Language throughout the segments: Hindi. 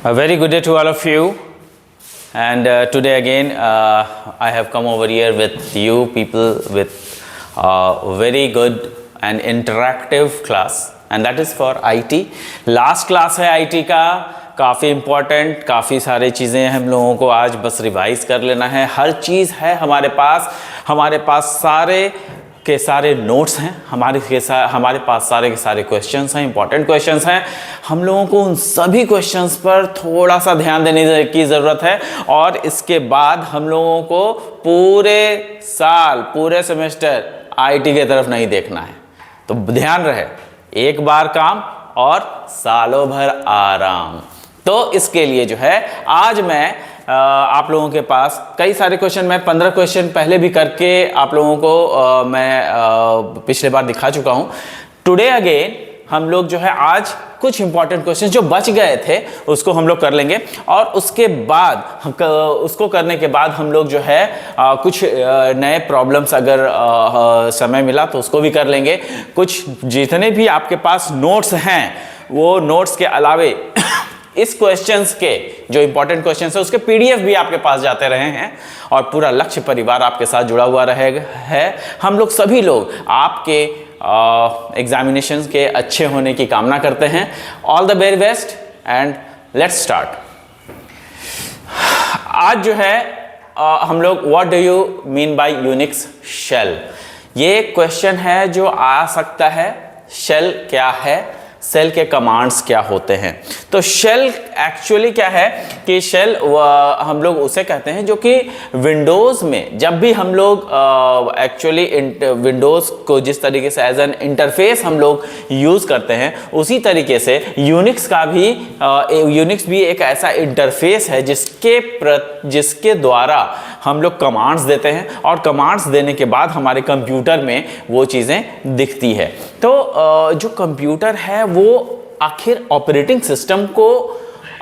A very good day to all of you, and today again I have come over here with you people with very good and interactive class, and that is for IT. Last class है IT का, काफ़ी इम्पोर्टेंट, काफ़ी सारी चीज़ें हम लोगों को आज बस रिवाइज कर लेना है। हर चीज़ है हमारे पास सारे के सारे नोट्स हैं, हमारे पास सारे के सारे क्वेश्चंस हैं, इंपॉर्टेंट क्वेश्चंस हैं। हम लोगों को उन सभी क्वेश्चंस पर थोड़ा सा ध्यान देने की ज़रूरत है, और इसके बाद हम लोगों को पूरे साल, पूरे सेमेस्टर आईटी की तरफ नहीं देखना है। तो ध्यान रहे, एक बार काम और सालों भर आराम। तो इसके लिए जो है आज मैं आप लोगों के पास कई सारे क्वेश्चन, मैं 15 क्वेश्चन पहले भी करके आप लोगों को मैं पिछले बार दिखा चुका हूं। टुडे अगेन हम लोग जो है आज कुछ इंपॉर्टेंट क्वेश्चन जो बच गए थे उसको हम लोग कर लेंगे, और उसके बाद उसको करने के बाद हम लोग जो है कुछ नए प्रॉब्लम्स अगर समय मिला तो उसको भी कर लेंगे। कुछ जितने भी आपके पास नोट्स हैं वो नोट्स के अलावे इस क्वेश्चंस के जो इंपॉर्टेंट क्वेश्चंस है उसके पीडीएफ भी आपके पास जाते रहे हैं, और पूरा लक्ष्य परिवार आपके साथ जुड़ा हुआ है। हम लोग सभी लोग आपके एग्जामिनेशंस के अच्छे होने की कामना करते हैं। All the very best and let's start. आज जो है हम लोग what do you mean by Unix shell, ये क्वेश्चन है जो आ सकता है। शेल क्या है, शेल के कमांड्स क्या होते हैं। तो शेल एक्चुअली क्या है कि शेल हम लोग उसे कहते हैं जो कि विंडोज़ में जब भी हम लोग एक्चुअली विंडोज़ को जिस तरीके से एज एन इंटरफेस हम लोग यूज़ करते हैं, उसी तरीके से यूनिक्स भी एक ऐसा इंटरफेस है जिसके द्वारा हम लोग कमांड्स देते हैं, और कमांड्स देने के बाद हमारे कंप्यूटर में वो चीज़ें दिखती है। तो जो कंप्यूटर है वो आखिर ऑपरेटिंग सिस्टम को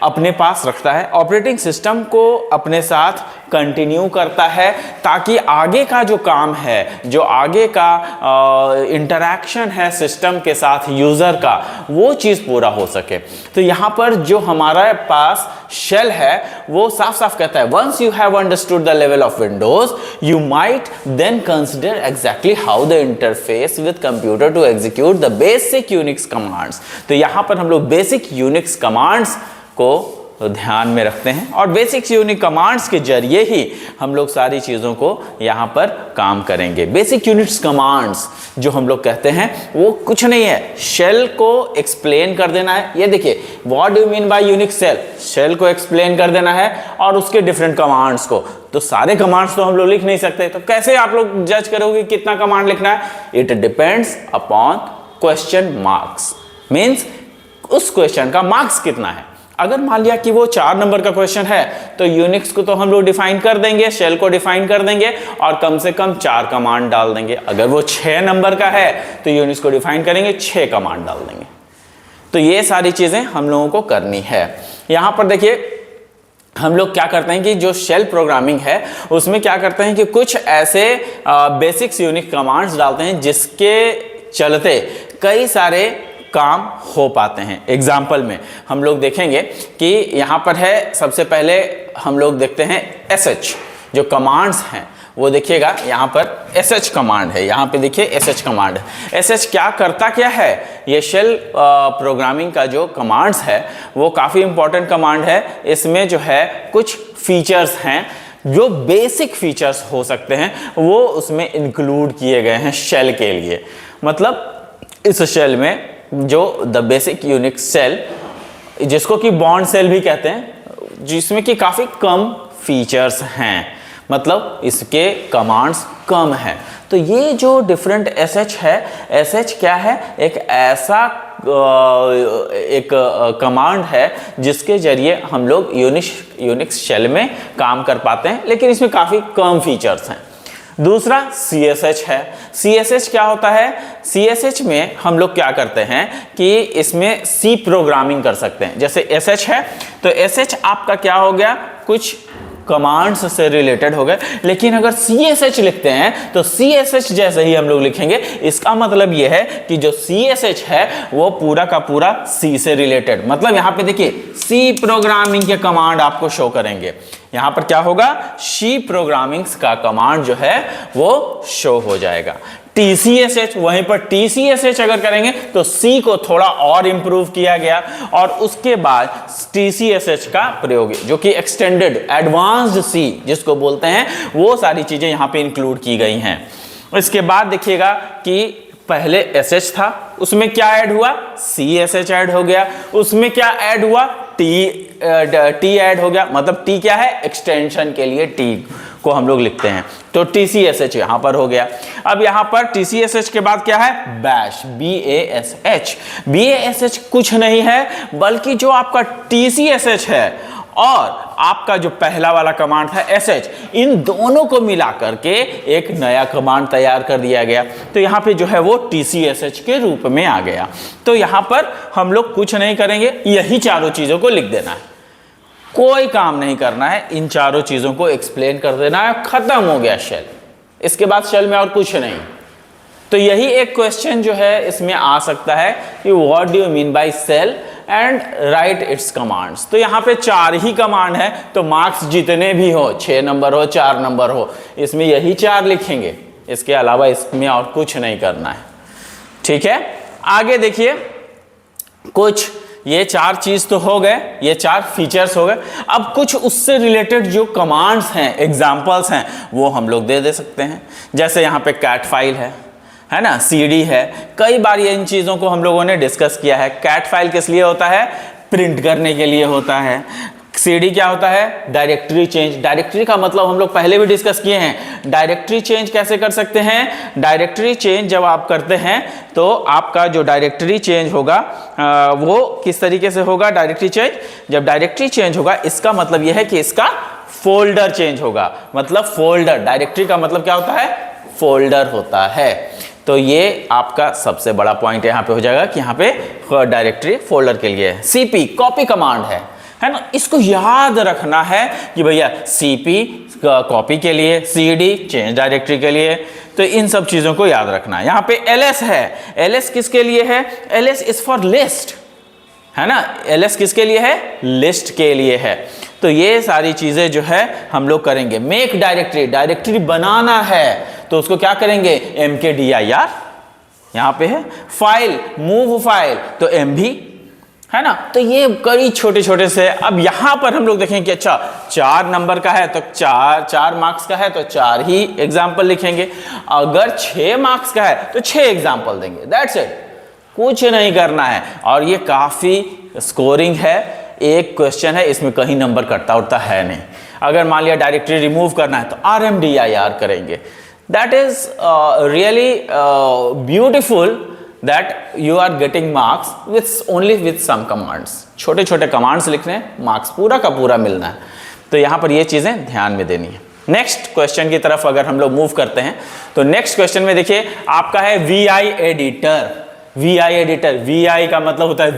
अपने पास रखता है, ऑपरेटिंग सिस्टम को अपने साथ कंटिन्यू करता है, ताकि आगे का जो काम है, जो आगे का इंटरैक्शन है सिस्टम के साथ यूज़र का, वो चीज़ पूरा हो सके। तो यहाँ पर जो हमारे पास शेल है वो साफ साफ कहता है, once you have understood the level of Windows you might then consider exactly how the interface with computer to execute the basic Unix commands. तो यहाँ पर हम लोग बेसिक यूनिक्स कमांड्स को ध्यान में रखते हैं, और बेसिक यूनिक कमांड्स के जरिए ही हम लोग सारी चीज़ों को यहाँ पर काम करेंगे। बेसिक यूनिक्स कमांड्स जो हम लोग कहते हैं वो कुछ नहीं है, शेल को एक्सप्लेन कर देना है। ये देखिए, what do you mean by Unix shell, shell को एक्सप्लेन कर देना है और उसके डिफरेंट कमांड्स को। तो सारे कमांड्स तो हम लोग लिख नहीं सकते, तो कैसे आप लोग जज करोगे कितना कमांड लिखना है? It depends upon question marks, means उस क्वेश्चन का मार्क्स कितना है। अगर मान लिया कि वो 4 नंबर का क्वेश्चन है तो यूनिक्स को तो हम लोग डिफाइन कर देंगे, शेल को डिफाइन कर देंगे, और कम से कम 4 कमांड डाल देंगे। अगर वो 6 नंबर का है तो यूनिक्स को डिफाइन करेंगे, 6 कमांड डाल देंगे। तो ये सारी चीज़ें हम लोगों को करनी है। यहाँ पर देखिए, हम लोग क्या करते हैं कि जो शेल प्रोग्रामिंग है उसमें क्या करते हैं कि कुछ ऐसे बेसिक्स यूनिक कमांड्स डालते हैं जिसके चलते कई सारे काम हो पाते हैं। एग्जाम्पल में हम लोग देखेंगे कि यहाँ पर है, सबसे पहले हम लोग देखते हैं SH जो कमांड्स हैं, वो देखिएगा यहाँ पर SH कमांड है, यहाँ पे देखिए SH कमांड है। SH क्या करता क्या है? ये शेल प्रोग्रामिंग का जो कमांड्स है वो काफ़ी इंपॉर्टेंट कमांड है। इसमें जो है कुछ फीचर्स हैं जो बेसिक फीचर्स हो सकते हैं, वो उसमें इंक्लूड किए गए हैं शेल के लिए। मतलब इस शेल में जो द बेसिक यूनिक्स शेल, जिसको कि बॉन्ड शेल भी कहते हैं, जिसमें कि काफ़ी कम फीचर्स हैं, मतलब इसके कमांड्स कम हैं। तो ये जो डिफरेंट SH है, SH क्या है? एक ऐसा एक कमांड है जिसके जरिए हम लोग यूनिक्स शेल में काम कर पाते हैं, लेकिन इसमें काफ़ी कम फीचर्स हैं। दूसरा CSH है। CSH क्या होता है? CSH में हम लोग क्या करते हैं कि इसमें C प्रोग्रामिंग कर सकते हैं। जैसे SH है तो SH आपका क्या हो गया? कुछ कमांड्स से रिलेटेड हो गए। लेकिन अगर CSH लिखते हैं तो CSH जैसे ही हम लोग लिखेंगे, इसका मतलब यह है कि जो CSH है वो पूरा का पूरा C से रिलेटेड, मतलब यहां पे देखिए C प्रोग्रामिंग के कमांड आपको शो करेंगे। यहां पर क्या होगा, C प्रोग्रामिंग्स का कमांड जो है वो शो हो जाएगा। TCSH, वहीं पर TCSH अगर करेंगे तो C को थोड़ा और इंप्रूव किया गया और उसके बाद TCSH का प्रयोग, जो कि एक्सटेंडेड एडवांस्ड C जिसको बोलते हैं, वो सारी चीजें यहां पे इंक्लूड की गई हैं। इसके बाद देखिएगा कि पहले SH था, उसमें क्या ऐड हुआ, CSH ऐड हो गया, उसमें क्या ऐड हुआ, T ऐड हो गया। मतलब T क्या है, एक्सटेंशन के लिए T को हम लोग लिखते हैं, तो TCSH यहां पर हो गया। अब यहां पर TCSH के बाद क्या है, बैश, BASH। BASH कुछ नहीं है बल्कि जो आपका TCSH है और आपका जो पहला वाला कमांड था SH, इन दोनों को मिला करके एक नया कमांड तैयार कर दिया गया। तो यहां पे जो है वो TCSH के रूप में आ गया। तो यहां पर हम लोग कुछ नहीं करेंगे, यही चारों चीजों को लिख देना है, कोई काम नहीं करना है, इन चारों चीजों को एक्सप्लेन कर देना है, खत्म हो गया शेल। इसके बाद शेल में और कुछ नहीं। तो यही एक क्वेश्चन जो है इसमें आ सकता है कि what do you mean by shell and write its commands. तो यहाँ पे 4 ही कमांड है, तो मार्क्स जितने भी हो, 6 नंबर हो 4 नंबर हो, इसमें यही 4 लिखेंगे, इसके अलावा इसमें और कुछ नहीं करना है। ठीक है, आगे देखिए, कुछ ये 4 चीज तो हो गए, ये 4 फीचर्स हो गए। अब कुछ उससे रिलेटेड जो कमांड्स हैं, एग्जांपल्स हैं, वो हम लोग दे सकते हैं। जैसे यहाँ पे कैट फाइल है ना, CD है। कई बार ये इन चीज़ों को हम लोगों ने डिस्कस किया है। कैट फाइल किस लिए होता है, प्रिंट करने के लिए होता है। CD क्या होता है, डायरेक्टरी चेंज। डायरेक्टरी का मतलब हम लोग पहले भी डिस्कस किए हैं। डायरेक्टरी चेंज कैसे कर सकते हैं, डायरेक्टरी चेंज जब आप करते हैं तो आपका जो डायरेक्टरी चेंज होगा वो किस तरीके से होगा, डायरेक्टरी चेंज, जब डायरेक्टरी चेंज होगा इसका मतलब यह है कि इसका फोल्डर चेंज होगा। मतलब फोल्डर, डायरेक्टरी का मतलब क्या होता है, फोल्डर होता है। तो ये आपका सबसे बड़ा पॉइंट यहाँ पे हो जाएगा कि यहाँ पे डायरेक्टरी फोल्डर के लिए है। CP कॉपी कमांड है ना, इसको याद रखना है कि भैया CP कॉपी के लिए, CD चेंज डायरेक्टरी के लिए, तो इन सब चीजों को याद रखना है। यहाँ पे LS है, LS किसके लिए है, LS इज फॉर लिस्ट, है ना, LS किसके लिए है, लिस्ट के लिए है। तो ये सारी चीजें जो है हम लोग करेंगे। मेक डायरेक्टरी, डायरेक्टरी बनाना है तो उसको क्या करेंगे, MKDIR यहां पे है। फाइल, मूव फाइल, तो MV, है ना। तो ये कई छोटे छोटे से। अब यहां पर हम लोग देखें कि अच्छा 4 नंबर का है तो 4 मार्क्स का है तो 4 ही एग्जाम्पल लिखेंगे। अगर 6 मार्क्स का है तो 6 एग्जाम्पल देंगे, दैट्स इट, कुछ नहीं करना है। और ये काफी स्कोरिंग है, एक क्वेश्चन है, इसमें कहीं नंबर कटता उठता है नहीं। अगर मान लिया डायरेक्टरी रिमूव करना है तो RMDIR करेंगे। That is really beautiful that you are getting marks with only with some commands. छोटे छोटे कमांड्स लिखने, मार्क्स पूरा का पूरा मिलना है। तो यहां पर ये चीजें ध्यान में देनी है। नेक्स्ट क्वेश्चन की तरफ अगर हम लोग मूव करते हैं तो नेक्स्ट क्वेश्चन में देखिए आपका है VI editor. VI editor, VI का मतलब होता है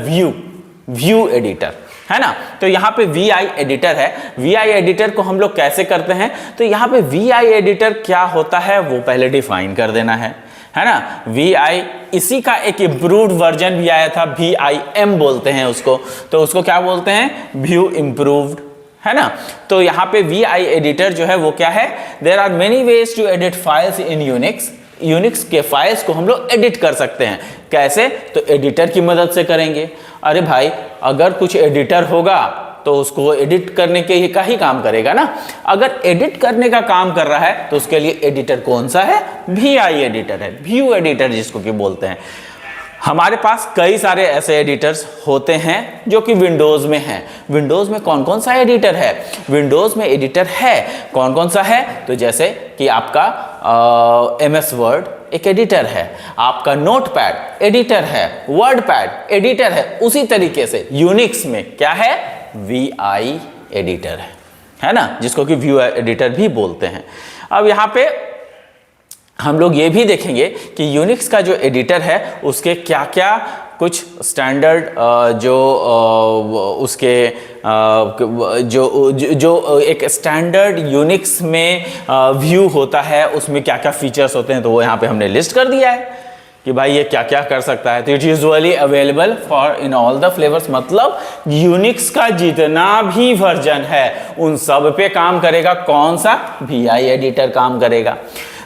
व्यू एडिटर, है ना। तो यहाँ पे VI एडिटर है। VI एडिटर को हम लोग कैसे करते हैं, तो यहाँ पे VI एडिटर क्या होता है वो पहले डिफाइन कर देना है ना। VI, इसी का एक इम्प्रूव्ड वर्जन भी आया था, VIM बोलते हैं उसको, तो उसको क्या बोलते हैं, व्यू इम्प्रूव्ड, है ना। तो यहाँ पे VI एडिटर जो है वो क्या है, there are many ways to edit files in Unix. Unix के फाइल्स को हम लोग एडिट कर सकते हैं। कैसे, तो एडिटर की मदद से करेंगे। अरे भाई, अगर कुछ एडिटर होगा तो उसको एडिट करने के का ही काम करेगा ना। अगर एडिट करने का काम कर रहा है तो उसके लिए एडिटर कौन सा है, VI एडिटर है, व्यू एडिटर जिसको कि बोलते हैं। हमारे पास कई सारे ऐसे एडिटर्स होते हैं जो कि विंडोज में हैं। विंडोज में कौन कौन सा एडिटर है, विंडोज में एडिटर है कौन कौन सा है, तो जैसे कि आपका MS वर्ड एक एडिटर है, आपका नोटपैड एडिटर है, वर्डपैड एडिटर है। उसी तरीके से यूनिक्स में क्या है, VI एडिटर है ना, जिसको कि व्यू एडिटर भी बोलते हैं। अब यहाँ पे हम लोग ये भी देखेंगे कि यूनिक्स का जो एडिटर है उसके क्या क्या कुछ स्टैंडर्ड जो उसके जो एक स्टैंडर्ड यूनिक्स में व्यू होता है उसमें क्या क्या फीचर्स होते हैं, तो वो यहाँ पे हमने लिस्ट कर दिया है कि भाई ये क्या क्या कर सकता है। तो it usually available for in all the flavours, मतलब यूनिक्स का जितना भी वर्जन है उन सब पे काम करेगा। कौन सा? VI एडिटर काम करेगा।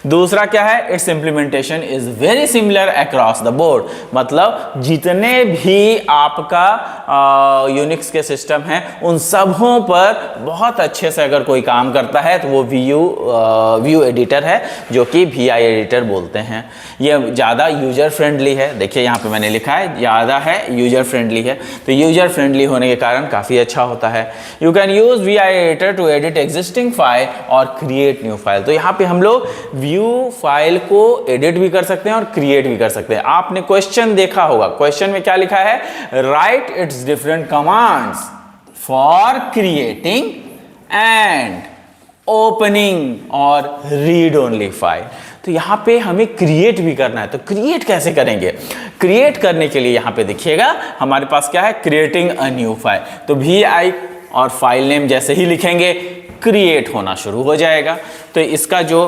दूसरा क्या है? It's implementation is very similar across the board, मतलब जितने भी आपका यूनिक्स के सिस्टम हैं उन सबों पर बहुत अच्छे से अगर कोई काम करता है तो वो व्यू एडिटर है, जो कि VI एडिटर बोलते हैं। ये ज़्यादा यूजर फ्रेंडली है। देखिए यहाँ पे मैंने लिखा है ज़्यादा है, यूजर फ्रेंडली है, तो यूजर फ्रेंडली होने के कारण काफ़ी अच्छा होता है। You can use VI editor to edit existing file और क्रिएट न्यू फाइल। तो यहाँ पे हम लोग व्यू फाइल को एडिट भी कर सकते हैं और क्रिएट भी कर सकते हैं। आपने क्वेश्चन देखा होगा, क्वेश्चन में क्या लिखा है? Right it's different commands for creating and opening और रीड ओनली फाइल। तो यहां पे हमें क्रिएट भी करना है, तो क्रिएट कैसे करेंगे? क्रिएट करने के लिए यहां पे देखिएगा हमारे पास क्या है? Creating a new file. तो VI और फाइल नेम जैसे ही लिखेंगे क्रिएट होना शुरू हो जाएगा। तो इसका जो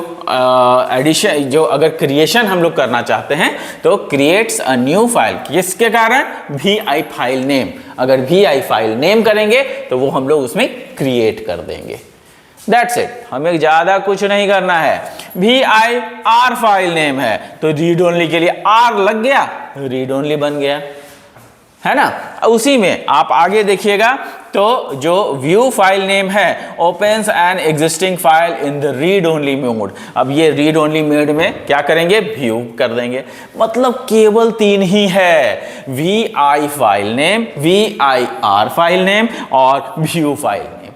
एडिशन, जो अगर क्रिएशन हम लोग करना चाहते हैं तो क्रिएट्स अ न्यू फाइल, किसके कारण? VI file name. अगर VI फाइल नेम करेंगे तो वो हम लोग उसमें क्रिएट कर देंगे। दैट्स इट, हमें ज्यादा कुछ नहीं करना है। VI R फाइल नेम है तो रीड ओनली के लिए R लग गया, रीड ओनली बन गया, है ना। उसी में आप आगे देखिएगा तो जो व्यू फाइल नेम है opens an existing file in the read only mode. अब ये रीड ओनली मोड में क्या करेंगे? व्यू कर देंगे। मतलब केवल 3 ही है, VI file name, VI R file name और view file name.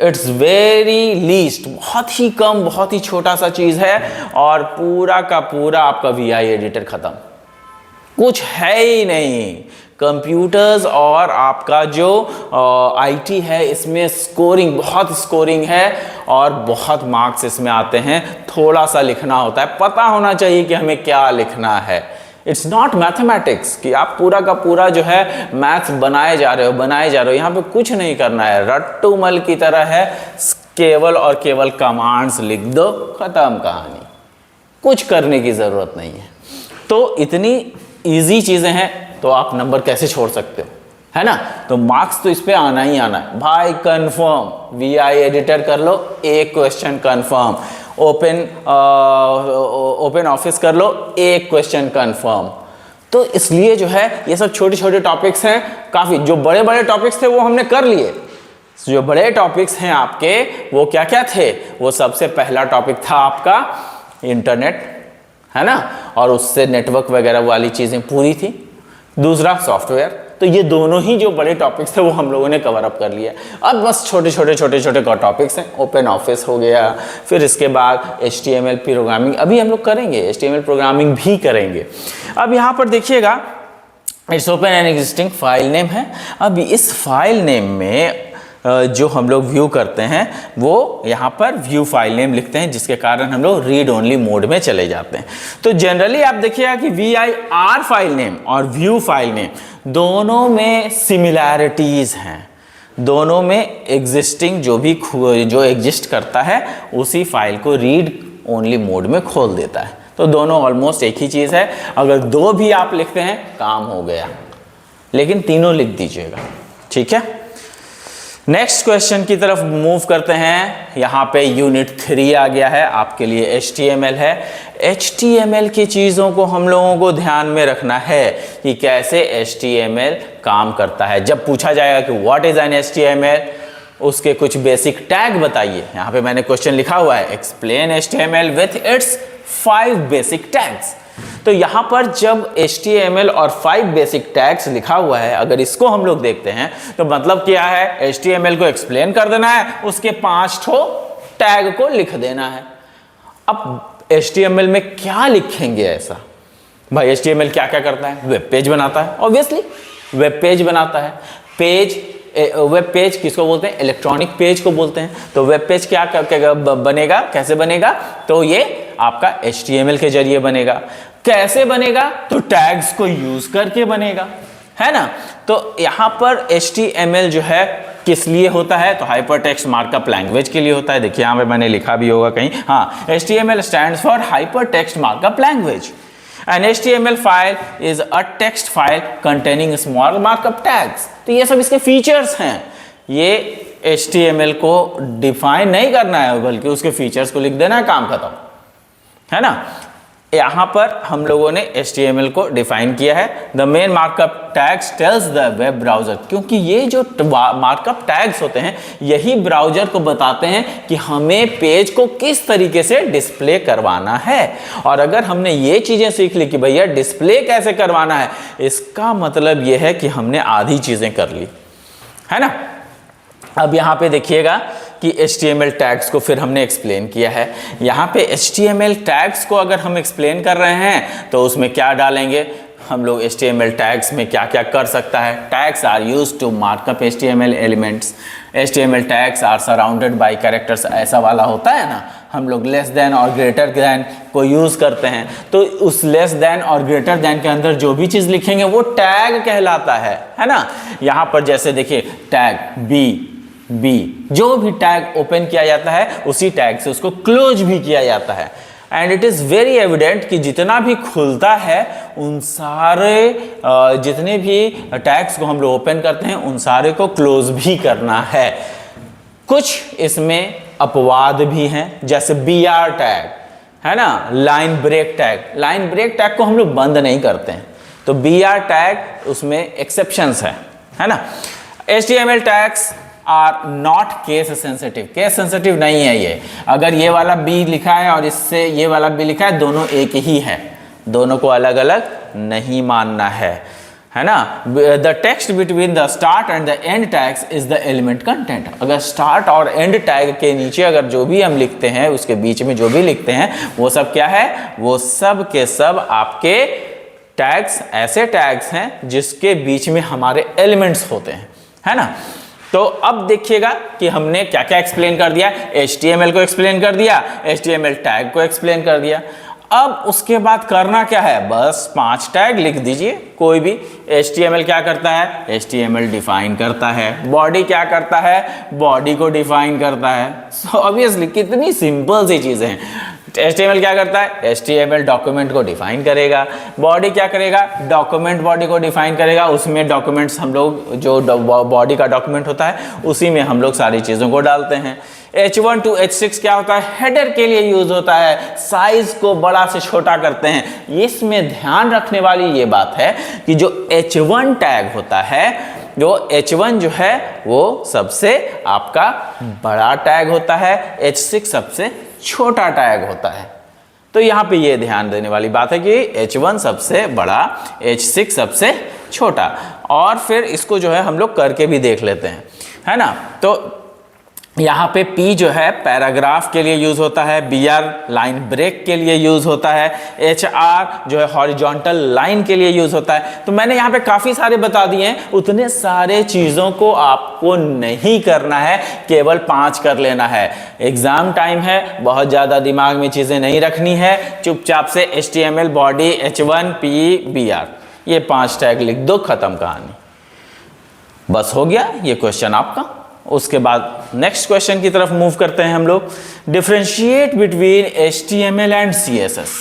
It's very least, बहुत ही कम, बहुत ही छोटा सा चीज है और पूरा का पूरा आपका VI एडिटर खत्म, कुछ है ही नहीं। कंप्यूटर्स और आपका जो IT है इसमें स्कोरिंग, बहुत स्कोरिंग है और बहुत मार्क्स इसमें आते हैं। थोड़ा सा लिखना होता है, पता होना चाहिए कि हमें क्या लिखना है। इट्स नॉट मैथमेटिक्स कि आप पूरा का पूरा जो है मैथ्स बनाए जा रहे हो। यहाँ पे कुछ नहीं करना है, रट्टू मल की तरह है, केवल और केवल कमांड्स लिख दो, खत्म कहानी, कुछ करने की जरूरत नहीं है। तो इतनी इजी चीजें हैं तो आप नंबर कैसे छोड़ सकते हो, है ना। तो मार्क्स तो इस पे आना ही आना है भाई। कंफर्म VI एडिटर कर लो, एक क्वेश्चन कंफर्म। ओपन ऑफिस कर लो, एक क्वेश्चन कंफर्म। तो इसलिए जो है ये सब छोटे छोटे टॉपिक्स हैं, काफी। जो बड़े बड़े टॉपिक्स थे वो हमने कर लिए। जो बड़े टॉपिक्स हैं आपके वो क्या क्या थे? वो सबसे पहला टॉपिक था आपका इंटरनेट, है ना, और उससे नेटवर्क वगैरह वाली चीजें पूरी थी। दूसरा सॉफ्टवेयर। तो ये दोनों ही जो बड़े टॉपिक्स थे वो हम लोगों ने कवर अप कर लिया। अब बस छोटे छोटे टॉपिक्स हैं। ओपन ऑफिस हो गया, फिर इसके बाद HTML प्रोग्रामिंग, अभी हम लोग करेंगे, HTML प्रोग्रामिंग भी करेंगे। अब यहाँ पर देखिएगा it's open an existing file name है। अब इस फाइल नेम में जो हम लोग व्यू करते हैं वो यहाँ पर व्यू फाइल नेम लिखते हैं, जिसके कारण हम लोग रीड ओनली मोड में चले जाते हैं। तो जनरली आप देखिएगा कि VI R फाइल नेम और व्यू फाइल नेम दोनों में सिमिलैरिटीज हैं। दोनों में एग्जिस्टिंग जो एग्जिस्ट करता है उसी फाइल को रीड ओनली मोड में खोल देता है। तो दोनों ऑलमोस्ट एक ही चीज है। अगर 2 भी आप लिखते हैं काम हो गया, लेकिन तीनों लिख दीजिएगा, ठीक है। नेक्स्ट क्वेश्चन की तरफ मूव करते हैं। यहाँ पे यूनिट 3 आ गया है, आपके लिए HTML है। HTML की चीज़ों को हम लोगों को ध्यान में रखना है कि कैसे HTML काम करता है। जब पूछा जाएगा कि व्हाट इज एन HTML, उसके कुछ बेसिक टैग बताइए। यहाँ पे मैंने क्वेश्चन लिखा हुआ है, explain HTML with its 5 basic tags. तो यहां पर जब HTML और 5 बेसिक टैग्स लिखा हुआ है, अगर इसको हम लोग देखते हैं तो मतलब क्या है? HTML को एक्सप्लेन कर देना है, उसके 5 टैग को लिख देना है। अब HTML में क्या लिखेंगे ऐसा? भाई HTML क्या क्या करता है? वेब पेज बनाता है, ऑब्वियसली वेब पेज बनाता है। वेब पेज किसको बोलते हैं? इलेक्ट्रॉनिक पेज को बोलते हैं। तो वेब पेज क्या बनेगा, कैसे बनेगा? तो ये आपका HTML के जरिए बनेगा। कैसे बनेगा? तो टैग्स को यूज करके बनेगा, है ना। तो यहां पर HTML जो है किस लिए होता है? तो हाइपरटेक्स्ट मार्कअप लैंग्वेज के लिए होता है। देखिए यहां पे मैंने लिखा भी होगा कहीं, हाँ, HTML stands for hypertext markup language. An HTML file is a text file containing small markup tags। तो ये सब इसके फीचर्स हैं। ये HTML को डिफाइन नहीं करना है बल्कि उसके फीचर्स को लिख देना है, काम खत्म, है ना। यहां पर हम लोगों ने HTML को डिफाइन किया है। The main markup tags tells the web browser, क्योंकि ये जो मार्कअप टैग्स होते हैं यही ब्राउजर को बताते हैं कि हमें पेज को किस तरीके से डिस्प्ले करवाना है। और अगर हमने ये चीजें सीख ली कि भैया डिस्प्ले कैसे करवाना है, इसका मतलब यह है कि हमने आधी चीजें कर ली, है ना। अब यहाँ पे देखिएगा कि HTML टैग्स को फिर हमने एक्सप्लेन किया है। यहाँ पे HTML टैग्स को अगर हम एक्सप्लेन कर रहे हैं तो उसमें क्या डालेंगे हम लोग? HTML टैग्स में क्या क्या कर सकता है? Tags are used to markup HTML elements. HTML tags are surrounded by characters, ऐसा वाला होता है ना, हम लोग लेस देन और ग्रेटर देन को यूज़ करते हैं। तो उस लेस देन और ग्रेटर देन के अंदर जो भी चीज़ लिखेंगे वो टैग कहलाता है ना। यहाँ पर जैसे देखिए टैग बी, जो भी टैग ओपन किया जाता है उसी टैग से उसको क्लोज भी किया जाता है। And it is very evident कि जितना भी खुलता है उन सारे जितने भी टैग्स को हम लोग ओपन करते हैं उन सारे को क्लोज भी करना है। कुछ इसमें अपवाद भी हैं, जैसे BR टैग, है ना, line break tag. Line break tag को हम लोग बंद नहीं करते हैं, तो BR टैग उसमें एक्सेप्शंस है ना। HTML tags are not case sensitive. Case sensitive नहीं है ये। अगर ये वाला B लिखा है और इससे ये वाला B लिखा है, दोनों एक ही है, दोनों को अलग अलग नहीं मानना है ना। The text between the start and the end tags is the element content. अगर स्टार्ट और एंड टैग के नीचे अगर जो भी हम लिखते हैं, उसके बीच में जो भी लिखते हैं, वो सब क्या है? वो सब के सब आपके टैग्स ऐसे टैग्स हैं जिसके बीच में हमारे एलिमेंट्स होते हैं, है ना। तो अब देखिएगा कि हमने क्या क्या एक्सप्लेन कर दिया। HTML को एक्सप्लेन कर दिया, HTML टैग को एक्सप्लेन कर दिया। अब उसके बाद करना क्या है? बस 5 टैग लिख दीजिए कोई भी। HTML क्या करता है? HTML डिफाइन करता है। बॉडी क्या करता है? बॉडी को डिफाइन करता है। सो ऑब्वियसली कितनी सिंपल सी चीज़ें हैं। HTML क्या करता है? HTML डॉक्यूमेंट को डिफाइन करेगा। बॉडी क्या करेगा? डॉक्यूमेंट बॉडी को डिफाइन करेगा। उसमें डॉक्यूमेंट्स हम लोग जो बॉडी का डॉक्यूमेंट होता है उसी में हम लोग सारी चीज़ों को डालते हैं। H1 to H6 क्या होता है? हेडर के लिए यूज होता है। साइज को बड़ा से छोटा करते हैं। इसमें ध्यान रखने वाली ये बात है कि जो H1 टैग होता है, जो H1 जो है वो सबसे आपका बड़ा टैग होता है, H6 सबसे छोटा टैग होता है। तो यहाँ पे ये ध्यान देने वाली बात है कि H1 सबसे बड़ा, H6 सबसे छोटा। और फिर इसको जो है हम लोग करके भी देख लेते हैं, है ना। तो यहाँ पे P जो है पैराग्राफ के लिए यूज होता है, BR लाइन ब्रेक के लिए यूज होता है, HR जो है हॉरिजॉन्टल लाइन के लिए यूज होता है। तो मैंने यहाँ पे काफी सारे बता दिए हैं। उतने सारे चीजों को आपको नहीं करना है, केवल 5 कर लेना है। एग्जाम टाइम है, बहुत ज्यादा दिमाग में चीजें नहीं रखनी है। चुपचाप से HTML body, H1 P BR, ये 5 टैग लिख दो, खत्म कहानी। बस हो गया ये क्वेश्चन आपका। उसके बाद नेक्स्ट क्वेश्चन की तरफ मूव करते हैं हम लोग। Differentiate between HTML and CSS।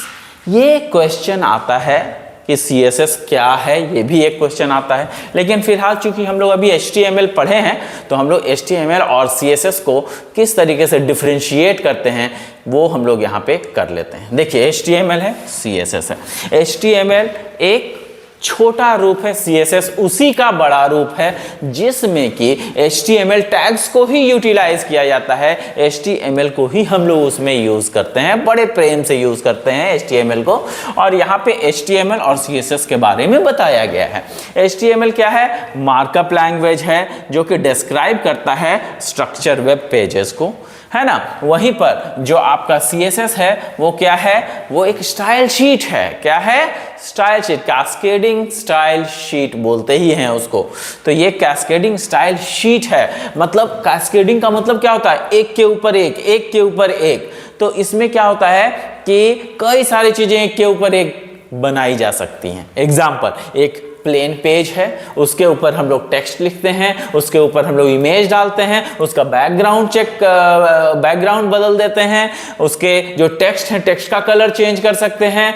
ये क्वेश्चन आता है कि CSS क्या है, ये भी एक क्वेश्चन आता है। लेकिन फिलहाल चूंकि हम लोग अभी HTML पढ़े हैं तो हम लोग HTML और CSS को किस तरीके से डिफरेंशिएट करते हैं वो हम लोग यहाँ पे कर लेते हैं। देखिए HTML है, CSS है। HTML एक छोटा रूप है, CSS उसी का बड़ा रूप है, जिसमें कि HTML टैग्स को ही यूटिलाइज किया जाता है। HTML को ही हम लोग उसमें यूज करते हैं, बड़े प्रेम से यूज करते हैं HTML को। और यहाँ पे HTML और CSS के बारे में बताया गया है। HTML क्या है? मार्कअप लैंग्वेज है जो कि डिस्क्राइब करता है स्ट्रक्चर वेब पेजेस को, है ना। वहीं पर जो आपका CSS है वो क्या है? वो एक स्टाइल शीट है। क्या है? Style sheet, cascading style sheet बोलते ही हैं उसको। तो ये कैस्केडिंग स्टाइल शीट है। मतलब कैस्केडिंग का मतलब क्या होता है? एक के ऊपर एक, एक के ऊपर एक। तो इसमें क्या होता है कि कई सारी चीजें एक के ऊपर एक बनाई जा सकती हैं। एग्जाम्पल, एक प्लेन पेज है, उसके ऊपर हम लोग टेक्स्ट लिखते हैं, उसके ऊपर हम लोग इमेज डालते हैं, उसका बैकग्राउंड बदल देते हैं, उसके जो टेक्स्ट है टेक्स्ट का कलर चेंज कर सकते हैं।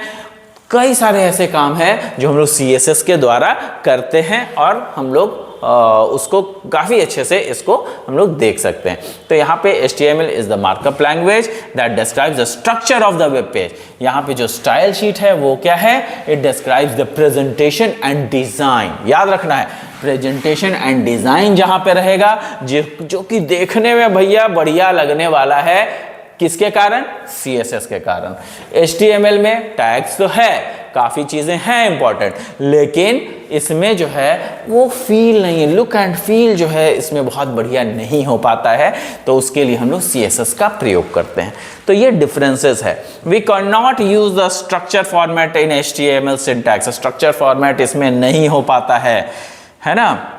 कई सारे ऐसे काम हैं जो हम लोग CSS के द्वारा करते हैं और हम लोग उसको काफ़ी अच्छे से इसको हम लोग देख सकते हैं। तो यहाँ पे HTML is the markup language that describes the structure of the web page. यहाँ पे जो स्टाइल शीट है वो क्या है? It describes the presentation and design. याद रखना है, प्रेजेंटेशन एंड डिजाइन जहाँ पे रहेगा, जो कि देखने में भैया बढ़िया लगने वाला है। किसके कारण? CSS के कारण। HTML में टैग्स तो है, काफ़ी चीज़ें हैं इंपॉर्टेंट, लेकिन इसमें जो है वो फील नहीं है, लुक एंड फील जो है इसमें बहुत बढ़िया नहीं हो पाता है। तो उसके लिए हम लोग CSS का प्रयोग करते हैं। तो ये डिफरेंसेस है। We can not use the structure format in HTML syntax. Structure format इसमें नहीं हो पाता है ना,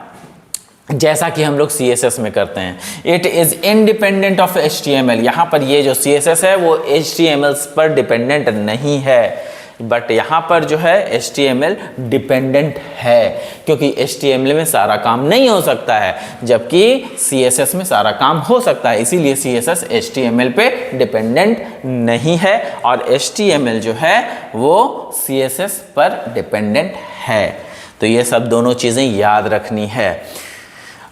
जैसा कि हम लोग CSS में करते हैं। It is independent of HTML। यहाँ पर ये जो CSS है वो HTML पर डिपेंडेंट नहीं है, बट यहाँ पर जो है HTML डिपेंडेंट है, क्योंकि HTML में सारा काम नहीं हो सकता है, जबकि CSS में सारा काम हो सकता है। इसीलिए CSS HTML पे डिपेंडेंट नहीं है और HTML जो है वो CSS पर डिपेंडेंट है। तो ये सब दोनों चीज़ें याद रखनी है।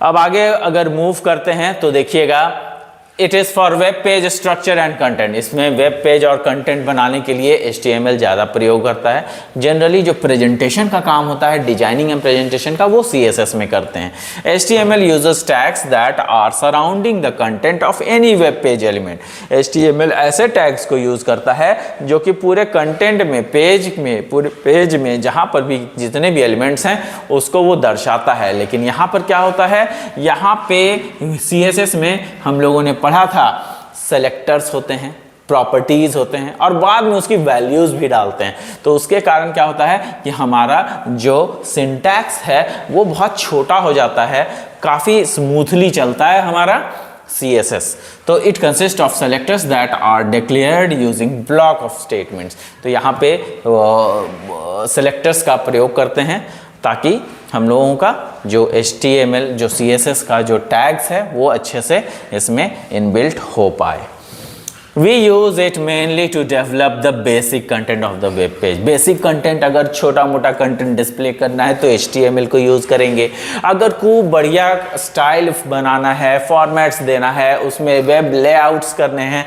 अब आगे अगर मूव करते हैं तो देखिएगा, it is for web page structure and content. इसमें वेब पेज और कंटेंट बनाने के लिए HTML ज़्यादा प्रयोग करता है। जनरली जो प्रेजेंटेशन का काम होता है, डिजाइनिंग एंड प्रेजेंटेशन का, वो CSS में करते हैं। HTML uses tags that are surrounding the content of any web page element. HTML ऐसे टैग्स को यूज़ करता है जो कि पूरे कंटेंट में, पूरे पेज में जहाँ पर भी जितने भी एलिमेंट्स हैं उसको वो दर्शाता है। लेकिन यहाँ पर क्या होता है, यहाँ पे CSS में हम लोगों ने पढ़ा था, सेलेक्टर्स होते हैं, प्रॉपर्टीज होते हैं और बाद में उसकी वैल्यूज भी डालते हैं। तो उसके कारण क्या होता है कि हमारा जो सिंटैक्स है वो बहुत छोटा हो जाता है, काफ़ी स्मूथली चलता है हमारा CSS। तो it consist of selectors that are declared using block of statements. तो यहाँ पे सेलेक्टर्स का प्रयोग करते हैं ताकि हम लोगों का जो HTML, जो CSS का जो टैग्स है वो अच्छे से इसमें इनबिल्ट हो पाए। We use it mainly to develop the basic content of the web page। Basic content, अगर छोटा मोटा कंटेंट डिस्प्ले करना है तो HTML को यूज़ करेंगे। अगर खूब बढ़िया स्टाइल बनाना है, फॉर्मेट्स देना है, उसमें वेब लेआउट्स करने हैं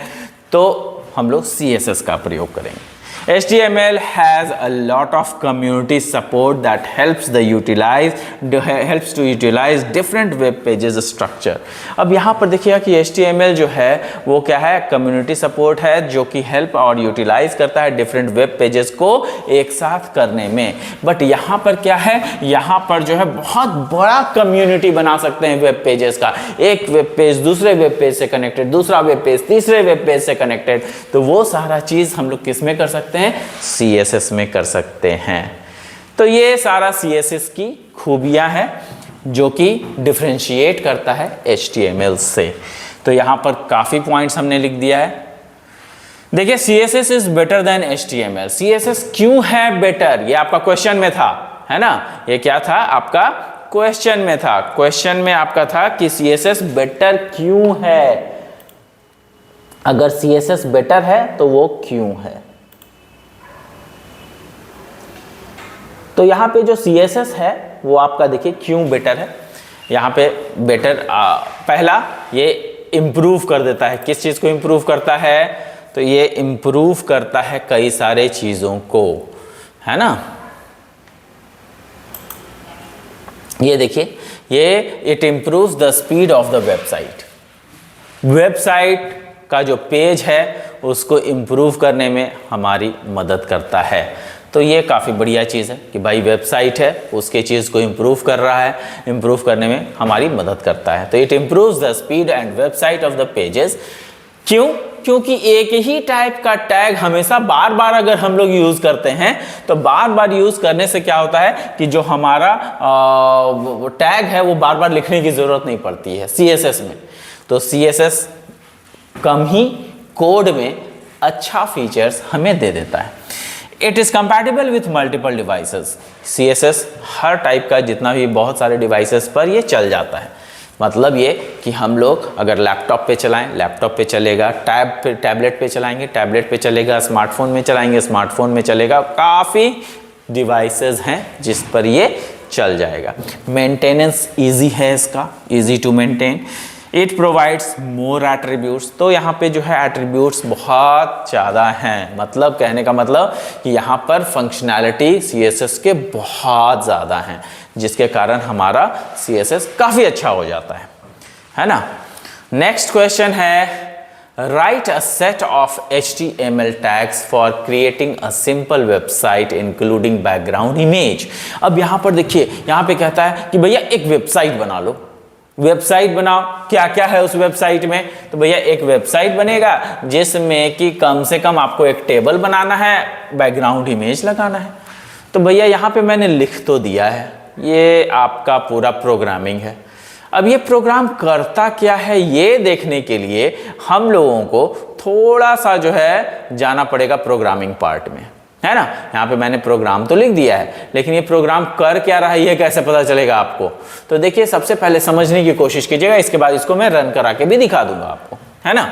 तो हम लोग CSS का प्रयोग करेंगे। HTML has a lot of community support that helps to utilize different web pages structure। अब यहाँ पर देखिएगा कि HTML जो है वो क्या है, कम्युनिटी सपोर्ट है जो कि हेल्प और यूटिलाइज करता है डिफरेंट वेब पेजेस को एक साथ करने में। बट यहाँ पर क्या है, यहाँ पर जो है बहुत बड़ा कम्युनिटी बना सकते हैं वेब पेजेस का। एक वेब पेज दूसरे वेब पेज से कनेक्टेड, दूसरा वेब पेज तीसरे वेब पेज से कनेक्टेड। तो वो सारा चीज़ हम लोग किस में कर सकते हैं, CSS में कर सकते हैं। तो ये सारा CSS की खूबियां हैं जो कि डिफरेंशिएट करता है HTML से। तो यहां पर काफी पॉइंट्स हमने लिख दिया है। देखिए, CSS is better than HTML। CSS क्यों है बेटर, ये आपका क्वेश्चन में था, है ना। ये क्या था आपका क्वेश्चन में था, क्वेश्चन में आपका था कि CSS बेटर क्यों है। अगर CSS बेटर है तो वो क्यों है। तो यहाँ पे जो CSS है वो आपका देखिए क्यों बेटर है। यहाँ पे बेटर पहला ये इम्प्रूव कर देता है। किस चीज़ को इम्प्रूव करता है, तो ये इम्प्रूव करता है कई सारे चीज़ों को, है ना। ये देखिए, ये it improves the speed of the website. Website का जो पेज है उसको इम्प्रूव करने में हमारी मदद करता है। तो ये काफ़ी बढ़िया चीज़ है कि भाई वेबसाइट है उसके चीज़ को इम्प्रूव कर रहा है, इम्प्रूव करने में हमारी मदद करता है। तो it improves the speed and website of the pages. क्यों? क्योंकि एक ही टाइप का टैग हमेशा बार बार अगर हम लोग यूज़ करते हैं तो बार बार यूज़ करने से क्या होता है कि जो हमारा टैग है वो बार बार लिखने की ज़रूरत नहीं पड़ती है CSS में। तो CSS कम ही कोड में अच्छा फीचर्स हमें दे देता है। It is compatible with multiple devices. CSS her type का जितना भी बहुत सारे डिवाइसेस पर ये चल जाता है। मतलब ये कि हम लोग अगर लैपटॉप पे चलाएं, लैपटॉप पे चलेगा, टैबलेट पे चलाएंगे, टैबलेट पे चलेगा, स्मार्टफोन में चलाएंगे, स्मार्टफोन में चलेगा। काफ़ी डिवाइसेस हैं जिस पर ये चल जाएगा। मेंटेनेंस इजी है इसका, easy to maintain. It provides more attributes, तो यहाँ पे जो है एट्रीब्यूट्स बहुत ज़्यादा हैं। मतलब कहने का मतलब कि यहाँ पर फंक्शनैलिटी CSS के बहुत ज़्यादा हैं, जिसके कारण हमारा CSS काफ़ी अच्छा हो जाता है ना। नेक्स्ट क्वेश्चन है, right a set of HTML tags for creating a simple website including background image. अब यहाँ पर देखिए, यहाँ पे कहता है कि भैया एक वेबसाइट बना लो, वेबसाइट बनाओ। क्या क्या है उस वेबसाइट में? तो भैया एक वेबसाइट बनेगा जिसमें कि कम से कम आपको एक टेबल बनाना है, बैकग्राउंड इमेज लगाना है। तो भैया यहाँ पे मैंने लिख तो दिया है, ये आपका पूरा प्रोग्रामिंग है। अब ये प्रोग्राम करता क्या है ये देखने के लिए हम लोगों को थोड़ा सा जो है जाना पड़ेगा प्रोग्रामिंग पार्ट में, है ना। यहाँ पे मैंने प्रोग्राम तो लिख दिया है, लेकिन ये प्रोग्राम कर क्या रहा है ये कैसे पता चलेगा आपको? तो देखिए, सबसे पहले समझने की कोशिश कीजिएगा, इसके बाद इसको मैं रन करा के भी दिखा दूंगा आपको, है ना।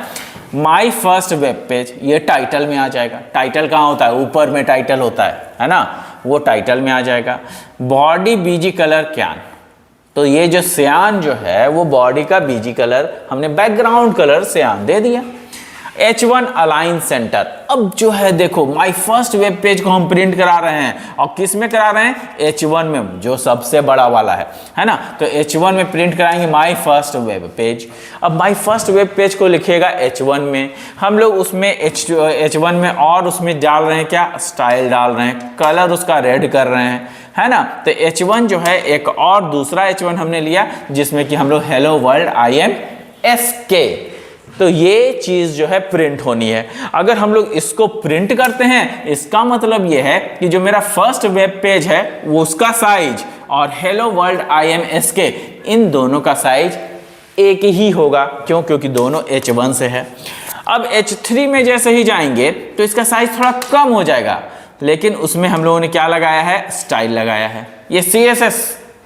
माई फर्स्ट वेब पेज, ये टाइटल में आ जाएगा। टाइटल कहाँ होता है? ऊपर में टाइटल होता है ना, वो टाइटल में आ जाएगा। बॉडी बीजी कलर क्यान, तो ये जो सियान जो है वो बॉडी का बीजी कलर, हमने बैकग्राउंड कलर सियान दे दिया। H1 अलाइन सेंटर, अब जो है देखो माय फर्स्ट वेब पेज को हम प्रिंट करा रहे हैं, और किस में करा रहे हैं? H1 में, जो सबसे बड़ा वाला है ना। तो H1 में प्रिंट कराएंगे माय फर्स्ट वेब पेज। अब माय फर्स्ट वेब पेज को लिखिएगा H1 में, हम लोग उसमें H1 में और उसमें डाल रहे हैं क्या? स्टाइल डाल रहे हैं, कलर उसका रेड कर रहे हैं, है ना। तो H1 जो है एक और दूसरा H1 हमने लिया जिसमें कि हम लोग हेलो वर्ल्ड IMSK, तो ये चीज जो है प्रिंट होनी है। अगर हम लोग इसको प्रिंट करते हैं, इसका मतलब ये है कि जो मेरा फर्स्ट वेब पेज है वो उसका साइज और हेलो वर्ल्ड IMSK इन दोनों का साइज एक ही होगा। क्यों? क्योंकि दोनों H1 से है। अब H3 में जैसे ही जाएंगे तो इसका साइज थोड़ा कम हो जाएगा, लेकिन उसमें हम लोगों ने क्या लगाया है? स्टाइल लगाया है। ये CSS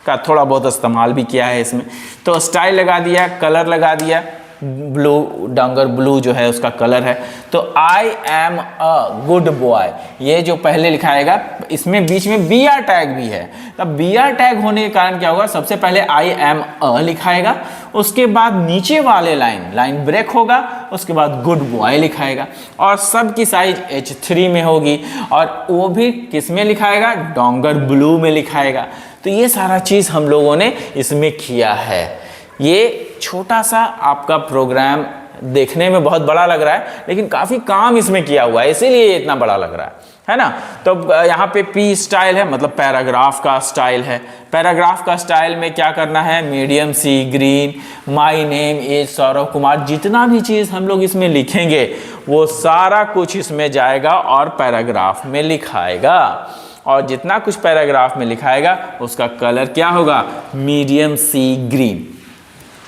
का थोड़ा बहुत इस्तेमाल भी किया है इसमें। तो स्टाइल लगा दिया, कलर लगा दिया, ब्लू, डंगर ब्लू जो है उसका कलर है। तो I am a good boy, ये जो पहले लिखाएगा, इसमें बीच में BR टैग भी है। तब BR टैग होने के कारण क्या होगा? सबसे पहले आई एम अ लिखाएगा, उसके बाद नीचे वाले लाइन ब्रेक होगा, उसके बाद गुड बॉय लिखाएगा, और सब की साइज H3 में होगी, और वो भी किस में लिखाएगा? डोंगर ब्लू में लिखाएगा। तो ये सारा चीज़ हम लोगों ने इसमें किया है। ये छोटा सा आपका प्रोग्राम देखने में बहुत बड़ा लग रहा है, लेकिन काफ़ी काम इसमें किया हुआ है, इसीलिए ये इतना बड़ा लग रहा है ना। तो यहाँ पे P स्टाइल है, मतलब पैराग्राफ का स्टाइल है। पैराग्राफ का स्टाइल में क्या करना है? Medium C green, my name is Saurav Kumar. जितना भी चीज़ हम लोग इसमें लिखेंगे वो सारा कुछ इसमें जाएगा और पैराग्राफ में लिखाएगा, और जितना कुछ पैराग्राफ में लिखाएगा उसका कलर क्या होगा? Medium C green.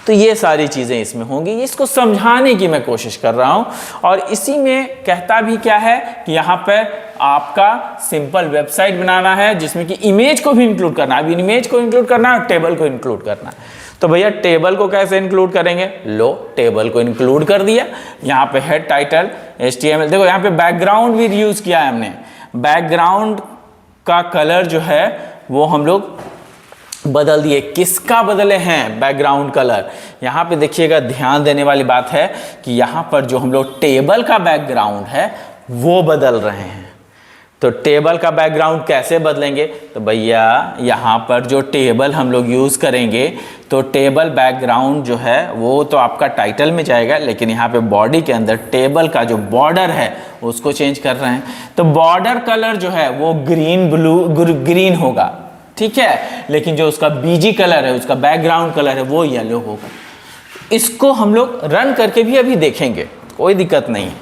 तो ये सारी चीज़ें इसमें होंगी। इसको समझाने की मैं कोशिश कर रहा हूँ, और इसी में कहता भी क्या है कि यहाँ पर आपका सिंपल वेबसाइट बनाना है जिसमें कि इमेज को भी इंक्लूड करना है। अब इमेज को इंक्लूड करना है और टेबल को इंक्लूड करना है। तो भैया टेबल को कैसे इंक्लूड करेंगे? लो, टेबल को इंक्लूड कर दिया। यहाँ पे हेड, टाइटल, HTML। देखो यहाँ पे बैकग्राउंड भी यूज़ किया है हमने। बैकग्राउंड का कलर जो है वो हम लोग बदल दिए। किसका बदले हैं? Background colour. यहाँ पे देखिएगा, ध्यान देने वाली बात है कि यहाँ पर जो हम लोग टेबल का बैकग्राउंड है वो बदल रहे हैं। तो टेबल का बैकग्राउंड कैसे बदलेंगे? तो भैया यहाँ पर जो टेबल हम लोग यूज़ करेंगे, तो टेबल बैकग्राउंड जो है वो तो आपका टाइटल में जाएगा, लेकिन यहाँ पे बॉडी के अंदर टेबल का जो बॉर्डर है उसको चेंज कर रहे हैं। तो बॉर्डर कलर जो है वो ग्रीन होगा, ठीक है, लेकिन जो उसका बीजी कलर है, उसका बैकग्राउंड कलर है, वो येलो होगा। इसको हम लोग रन करके भी अभी देखेंगे, कोई दिक्कत नहीं है।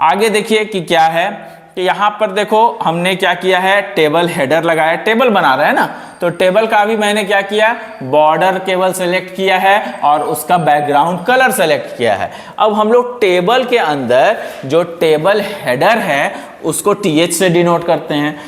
आगे देखिए कि क्या है कि यहाँ पर देखो हमने क्या किया है, टेबल हेडर लगाया, टेबल बना रहे हैं ना, तो टेबल का भी मैंने क्या किया, बॉर्डर केवल सेलेक्ट किया है और उसका बैकग्राउंड कलर सेलेक्ट किया है। अब हम लोग टेबल के अंदर जो टेबल हेडर है उसको TH से डिनोट करते हैं।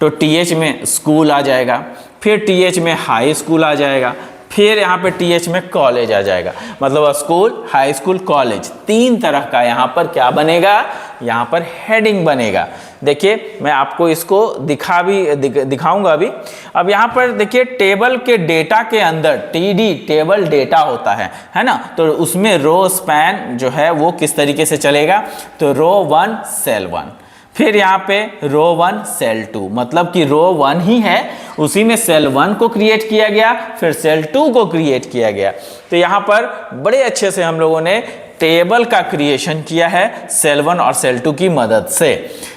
तो TH में स्कूल आ जाएगा, फिर TH में हाई स्कूल आ जाएगा, फिर यहाँ पे TH में कॉलेज आ जाएगा। मतलब स्कूल, हाई स्कूल, कॉलेज, 3 तरह का यहाँ पर क्या बनेगा, यहाँ पर हेडिंग बनेगा। देखिए मैं आपको इसको दिखाऊंगा अभी। अब यहाँ पर देखिए टेबल के डेटा के अंदर TD टेबल डेटा होता है ना। तो उसमें रो स्पैन जो है वो किस तरीके से चलेगा, तो रो 1 सेल 1, फिर यहाँ पे रो 1 सेल 2, मतलब कि रो 1 ही है, उसी में सेल 1 को क्रिएट किया गया, फिर सेल 2 को क्रिएट किया गया। तो यहाँ पर बड़े अच्छे से हम लोगों ने टेबल का क्रिएशन किया है सेल 1 और सेल 2 की मदद से।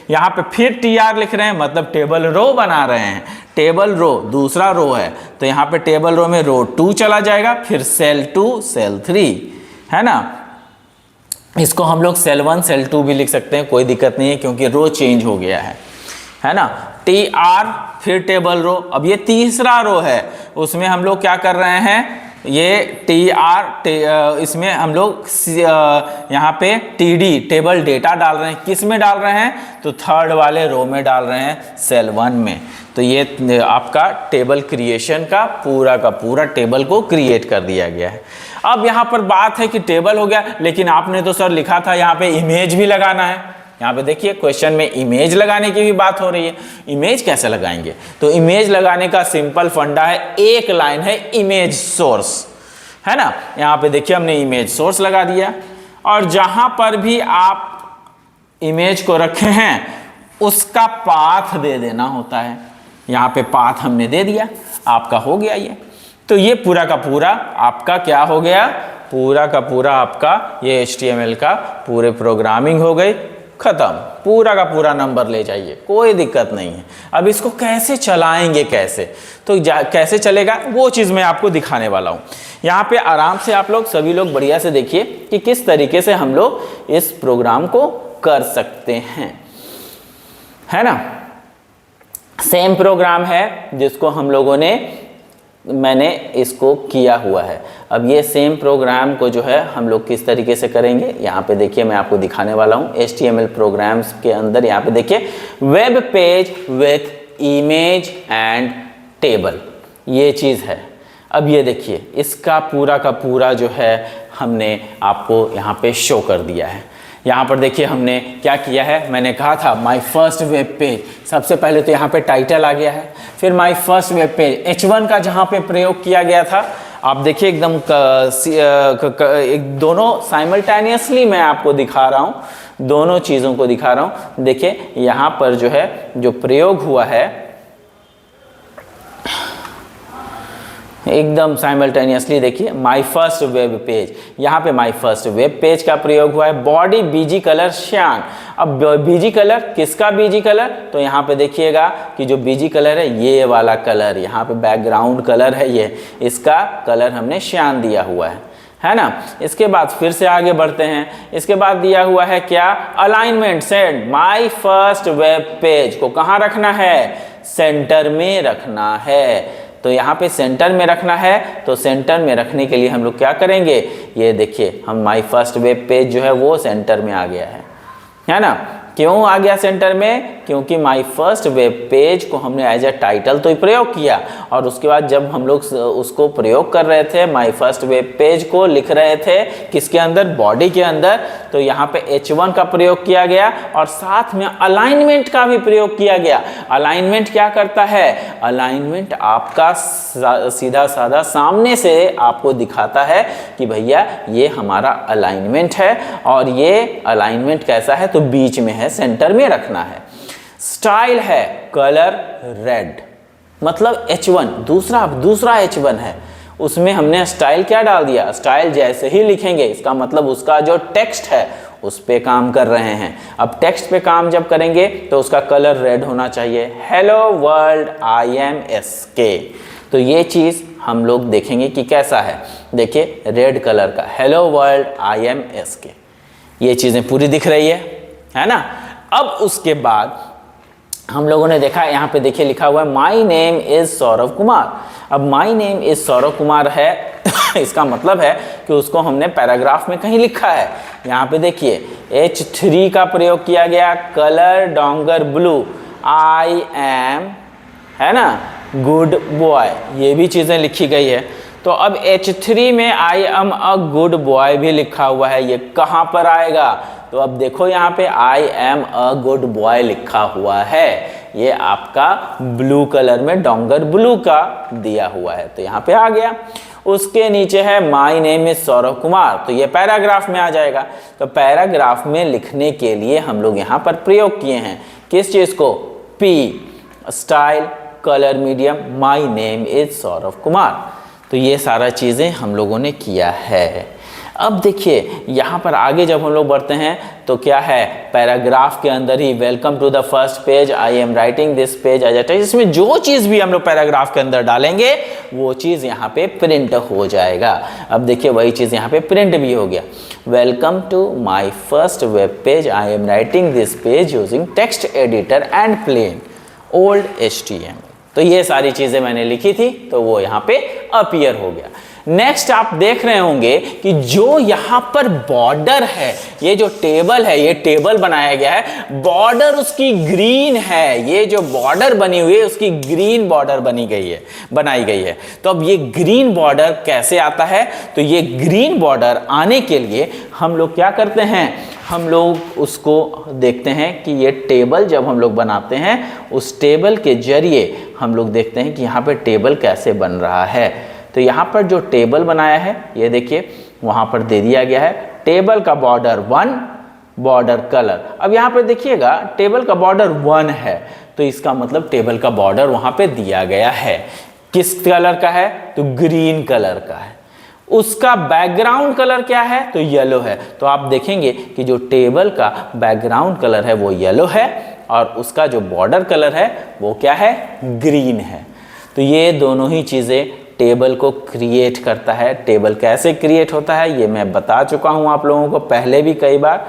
यहाँ पे फिर TR लिख रहे हैं, मतलब टेबल रो बना रहे हैं। टेबल रो दूसरा रो है, तो यहाँ पे टेबल रो में रो 2 चला जाएगा, फिर सेल 2 सेल 3, है ना। इसको हम लोग सेल 1 सेल 2 भी लिख सकते हैं, कोई दिक्कत नहीं है, क्योंकि रो चेंज हो गया है ना। TR फिर टेबल रो, अब ये तीसरा रो है, उसमें हम लोग क्या कर रहे हैं, ये TR इसमें हम लोग यहाँ पे TD टेबल डेटा डाल रहे हैं। किस में डाल रहे हैं, तो थर्ड वाले रो में डाल रहे हैं, सेल 1 में। तो ये आपका टेबल क्रिएशन का पूरा टेबल को क्रिएट कर दिया गया है। अब यहाँ पर बात है कि टेबल हो गया, लेकिन आपने तो सर लिखा था यहाँ पे इमेज भी लगाना है। यहाँ पे देखिए क्वेश्चन में इमेज लगाने की भी बात हो रही है। इमेज कैसे लगाएंगे, तो इमेज लगाने का सिंपल फंडा है, एक लाइन है इमेज सोर्स, है ना। यहाँ पे देखिए हमने इमेज सोर्स लगा दिया, और जहां पर भी आप इमेज को रखे हैं उसका पाथ दे देना होता है। यहाँ पे पाथ हमने दे दिया, आपका हो गया ये। तो ये पूरा का पूरा आपका क्या हो गया, पूरा का पूरा आपका ये HTML का पूरे प्रोग्रामिंग हो गई, खत्म। पूरा का पूरा नंबर ले जाइए, कोई दिक्कत नहीं है। अब इसको कैसे चलाएंगे, कैसे तो कैसे चलेगा वो चीज़ मैं आपको दिखाने वाला हूँ। यहाँ पे आराम से आप लोग सभी लोग बढ़िया से देखिए कि किस तरीके से हम लोग इस प्रोग्राम को कर सकते हैं, है ना। सेम प्रोग्राम है जिसको हम लोगों ने, मैंने इसको किया हुआ है। अब ये सेम प्रोग्राम को जो है हम लोग किस तरीके से करेंगे, यहाँ पे देखिए मैं आपको दिखाने वाला हूँ। HTML प्रोग्राम्स के अंदर यहाँ पे देखिए web page with image and table, ये चीज़ है। अब ये देखिए इसका पूरा का पूरा जो है हमने आपको यहाँ पे शो कर दिया है। यहाँ पर देखिए हमने क्या किया है, मैंने कहा था माय फर्स्ट वेब पेज। सबसे पहले तो यहाँ पे टाइटल आ गया है, फिर my first web page H1 का जहाँ पे प्रयोग किया गया था, आप देखिए एकदम दोनों साइमल्टेनियसली मैं आपको दिखा रहा हूँ, दोनों चीज़ों को दिखा रहा हूँ। देखिए यहाँ पर जो है जो प्रयोग हुआ है एकदम साइमल्टेनियसली, देखिए माय फर्स्ट वेब पेज, यहाँ पे माय फर्स्ट वेब पेज का प्रयोग हुआ है। Body BG colour cyan. अब बीजी कलर किसका बीजी कलर, तो यहाँ पे देखिएगा कि जो बीजी कलर है ये वाला कलर, यहाँ पे बैकग्राउंड कलर है ये, इसका कलर हमने श्यान दिया हुआ है ना। इसके बाद फिर से आगे बढ़ते हैं। इसके बाद दिया हुआ है क्या, alignment set my first web page को कहाँ रखना है, सेंटर में रखना है। तो यहाँ पे सेंटर में रखना है, तो सेंटर में रखने के लिए हम लोग क्या करेंगे, ये देखिए हम माय फर्स्ट वेब पेज जो है वो सेंटर में आ गया है ना। क्यों आ गया सेंटर में, क्योंकि माय फर्स्ट वेब पेज को हमने एज ए टाइटल तो प्रयोग किया, और उसके बाद जब हम लोग उसको प्रयोग कर रहे थे, माय फर्स्ट वेब पेज को लिख रहे थे किसके अंदर, बॉडी के अंदर, तो यहाँ पे H1 का प्रयोग किया गया और साथ में अलाइनमेंट का भी प्रयोग किया गया। अलाइनमेंट क्या करता है, अलाइनमेंट आपका सीधा साधा सामने से आपको दिखाता है कि भैया ये हमारा अलाइनमेंट है, और ये अलाइनमेंट कैसा है, तो बीच में है, सेंटर में रखना है। स्टाइल है कलर रेड, मतलब H1 दूसरा H1 है, उसमें हमने स्टाइल क्या डाल दिया, स्टाइल जैसे ही लिखेंगे इसका मतलब उसका जो टेक्स्ट है उस पे काम कर रहे हैं। अब टेक्स्ट पे काम जब करेंगे तो उसका कलर रेड होना चाहिए। Hello world I am SK, तो ये चीज़ हम लोग देखेंगे कि कैसा है। देखिए रेड कलर का hello world I am SK, ये चीज़ें पूरी दिख रही है ना। अब उसके बाद हम लोगों ने देखा यहाँ पे देखिए लिखा हुआ है my name is Saurav Kumar. अब my name is Saurav Kumar है इसका मतलब है कि उसको हमने पैराग्राफ में कहीं लिखा है। यहाँ पे देखिए H3 का प्रयोग किया गया, कलर डोंगर ब्लू, आई एम, है ना, गुड बॉय, ये भी चीज़ें लिखी गई है। तो अब H3 में I am a good boy भी लिखा हुआ है, ये कहाँ पर आएगा? तो अब देखो यहाँ पे I am a good boy लिखा हुआ है, ये आपका ब्लू कलर में डोंगर ब्लू का दिया हुआ है, तो यहाँ पे आ गया। उसके नीचे है my name is Saurav Kumar, तो ये पैराग्राफ में आ जाएगा। तो पैराग्राफ में लिखने के लिए हम लोग यहाँ पर प्रयोग किए हैं किस चीज़ को? P, style, colour medium, my name is Saurav Kumar. तो ये सारा चीज़ें हम लोगों ने किया है। अब देखिए यहाँ पर आगे जब हम लोग बढ़ते हैं तो क्या है, पैराग्राफ के अंदर ही welcome to the first page, I am writing this page as a text, इसमें जो चीज़ भी हम लोग पैराग्राफ के अंदर डालेंगे वो चीज़ यहाँ पे प्रिंट हो जाएगा। अब देखिए वही चीज़ यहाँ पे प्रिंट भी हो गया, welcome to my first web page, I am writing this page using text editor and plain old HTML। तो ये सारी चीज़ें मैंने लिखी थी तो वो यहाँ पे अपीयर हो गया। नेक्स्ट आप देख रहे होंगे कि जो यहाँ पर बॉर्डर है, ये जो टेबल है, ये टेबल बनाया गया है, बॉर्डर उसकी ग्रीन है, ये जो बॉर्डर बनी हुई है उसकी ग्रीन बॉर्डर बनाई गई है। तो अब ये ग्रीन बॉर्डर कैसे आता है? तो ये ग्रीन बॉर्डर आने के लिए हम लोग क्या करते हैं, हम लोग उसको देखते हैं कि ये टेबल जब हम लोग बनाते हैं उस टेबल के जरिए हम लोग देखते हैं कि यहाँ पे टेबल कैसे बन रहा है। तो यहाँ पर जो टेबल बनाया है ये देखिए वहाँ पर दे दिया गया है टेबल का बॉर्डर 1, बॉर्डर कलर। अब यहाँ पर देखिएगा टेबल का बॉर्डर 1 है, तो इसका मतलब टेबल का बॉर्डर वहाँ पे दिया गया है। किस कलर का है? तो ग्रीन कलर का है। उसका बैकग्राउंड कलर क्या है? तो येलो है। तो आप देखेंगे कि जो टेबल का बैकग्राउंड कलर है वो येलो है और उसका जो बॉर्डर कलर है वो क्या है? ग्रीन है। तो ये दोनों ही चीज़ें टेबल को क्रिएट करता है। टेबल कैसे क्रिएट होता है ये मैं बता चुका हूँ आप लोगों को पहले भी कई बार,